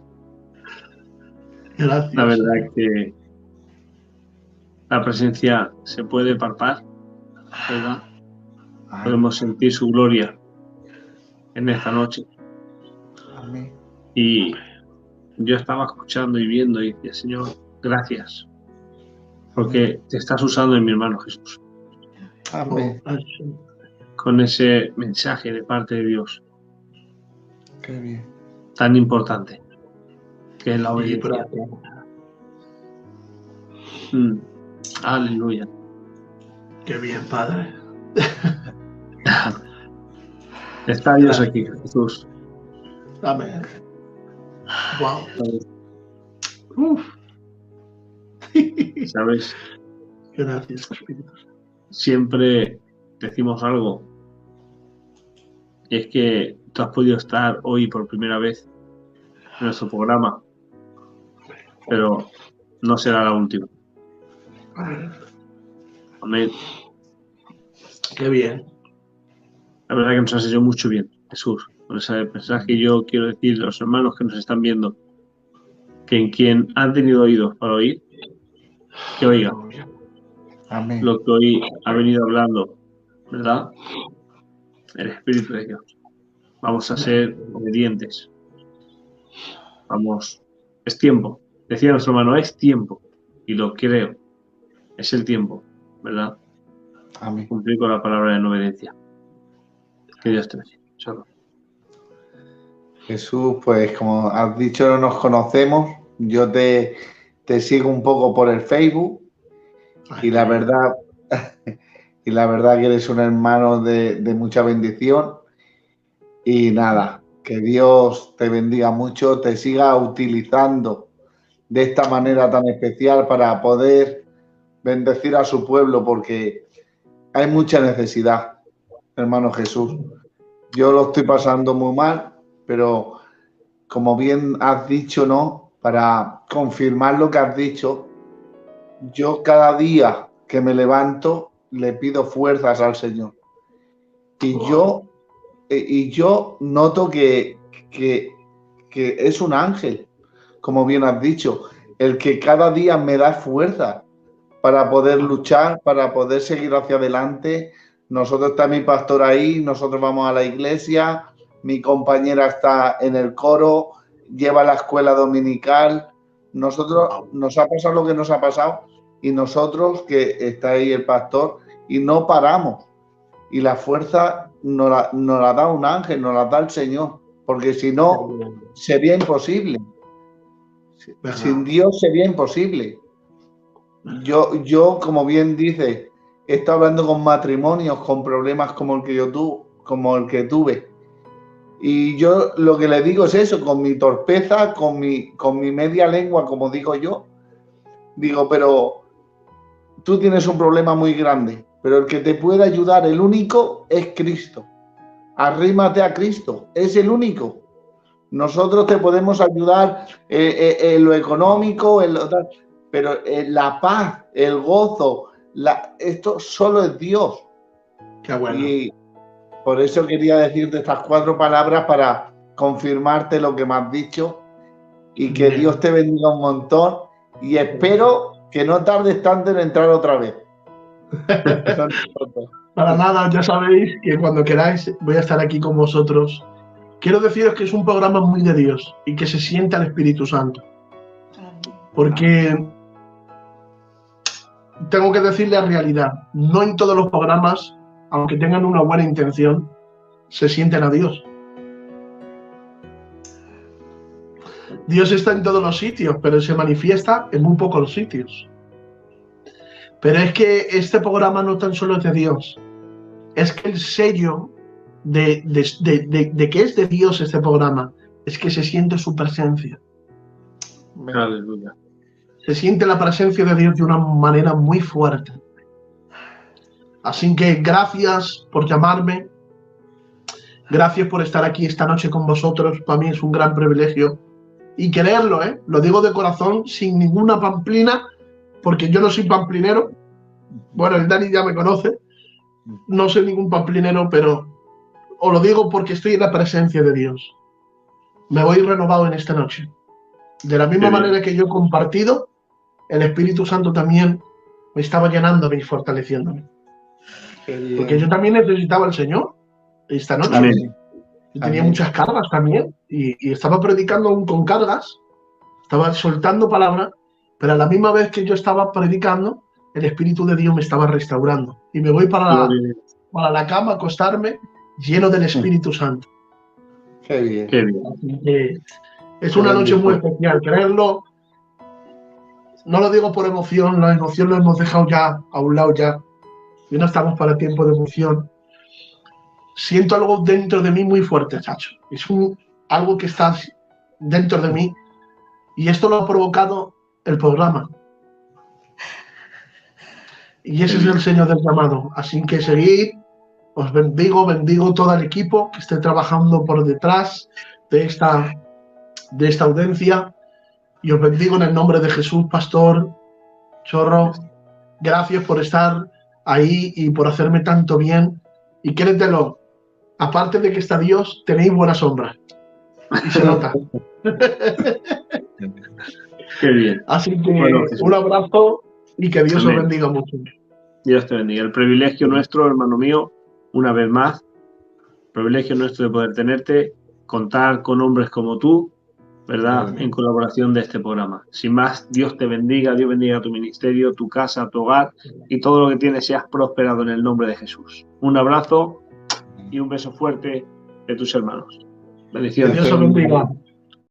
Gracias. La verdad es que la presencia se puede palpar, ¿verdad? Podemos sentir su gloria en esta noche. Amén. Y yo estaba escuchando y viendo y decía, Señor, gracias, porque te estás usando en mi hermano Jesús. Amén. Con ese mensaje de parte de Dios. Qué bien. Tan importante, que es la obediencia. Aleluya. Qué bien, Padre. Está Dios aquí, Jesús. Amén. Wow. ¿Sabes? Gracias, Espíritu. Siempre decimos algo, y es que tú has podido estar hoy por primera vez en nuestro programa, pero no será la última. Amén. Qué bien. La verdad que nos has hecho mucho bien, Jesús, con ese mensaje. Yo quiero decir a los hermanos que nos están viendo que en quien han tenido oídos para oír, que oiga. Amén. Lo que hoy ha venido hablando, ¿verdad? El Espíritu de Dios. Vamos a ser obedientes. Vamos, es tiempo. Decía nuestro hermano, es tiempo. Y lo creo. Es el tiempo, ¿verdad? Amén. Cumplir con la palabra de obediencia. Que Dios te bendiga. Solo. Jesús, pues como has dicho, no nos conocemos. Yo te sigo un poco por el Facebook y la verdad que eres un hermano de mucha bendición. Y nada, que Dios te bendiga mucho, te siga utilizando de esta manera tan especial para poder bendecir a su pueblo, porque hay mucha necesidad, hermano Jesús. Yo lo estoy pasando muy mal, pero como bien has dicho, ¿no? Para confirmar lo que has dicho, yo cada día que me levanto le pido fuerzas al Señor. Y yo noto que es un ángel, como bien has dicho, el que cada día me da fuerza para poder luchar, para poder seguir hacia adelante. Nosotros está mi pastor ahí, nosotros vamos a la iglesia, mi compañera está en el coro, lleva la escuela dominical. Nosotros nos ha pasado lo que nos ha pasado y nosotros, que está ahí el pastor, y no paramos. Y la fuerza nos la da un ángel, nos la da el Señor, porque si no, sería imposible. Sin Dios sería imposible. Yo, como bien dice, he estado hablando con matrimonios con problemas como el que tuve. Y yo lo que le digo es eso, con mi torpeza, con mi media lengua, como digo yo, digo, pero tú tienes un problema muy grande, pero el que te puede ayudar, el único, es Cristo. Arrímate a Cristo, es el único. Nosotros te podemos ayudar en lo económico, pero la paz, el gozo, esto solo es Dios. Qué bueno. Y por eso quería decirte estas 4 palabras para confirmarte lo que me has dicho y que Dios te bendiga un montón y espero que no tardes tanto en entrar otra vez. Para nada, ya sabéis que cuando queráis voy a estar aquí con vosotros. Quiero deciros que es un programa muy de Dios y que se siente al Espíritu Santo. Porque tengo que decir la realidad, no en todos los programas, aunque tengan una buena intención, se sienten a Dios. Dios está en todos los sitios, pero se manifiesta en muy pocos sitios. Pero es que este programa no tan solo es de Dios, es que el sello de que es de Dios este programa es que se siente su presencia. Aleluya. Se siente la presencia de Dios de una manera muy fuerte. Así que gracias por llamarme, gracias por estar aquí esta noche con vosotros. Para mí es un gran privilegio y quererlo, lo digo de corazón, sin ninguna pamplina, porque yo no soy pamplinero. Bueno, el Dani ya me conoce, no soy ningún pamplinero, pero os lo digo porque estoy en la presencia de Dios. Me voy renovado en esta noche. De la misma manera que yo he compartido, el Espíritu Santo también me estaba llenando y fortaleciéndome. Porque yo también necesitaba al Señor esta noche. Amén. Yo tenía muchas cargas también y estaba predicando aún con cargas, estaba soltando palabras, pero a la misma vez que yo estaba predicando, el Espíritu de Dios me estaba restaurando. Y me voy para la cama a acostarme lleno del Espíritu Santo. Qué bien. Qué bien. Así que es una noche muy especial, creerlo. No lo digo por emoción, la emoción lo hemos dejado ya a un lado ya. Y no estamos para tiempo de emoción. Siento algo dentro de mí muy fuerte, chacho. Es algo que está dentro de mí. Y esto lo ha provocado el programa. Y ese es el Señor del llamado. Así que seguid. Os bendigo todo el equipo que esté trabajando por detrás de esta audiencia. Y os bendigo en el nombre de Jesús, Pastor Chorro. Gracias por estar ahí y por hacerme tanto bien. Y créetelo, aparte de que está Dios, tenéis buena sombra. Y se nota. Qué bien. Así que un abrazo y que Dios os bendiga mucho. Dios te bendiga. El privilegio nuestro, hermano mío, una vez más, privilegio nuestro de poder tenerte, contar con hombres como tú, ¿verdad? En colaboración de este programa. Sin más, Dios te bendiga, Dios bendiga tu ministerio, tu casa, tu hogar y todo lo que tienes seas prosperado en el nombre de Jesús. Un abrazo y un beso fuerte de tus hermanos. Bendiciones. Dios os bendiga.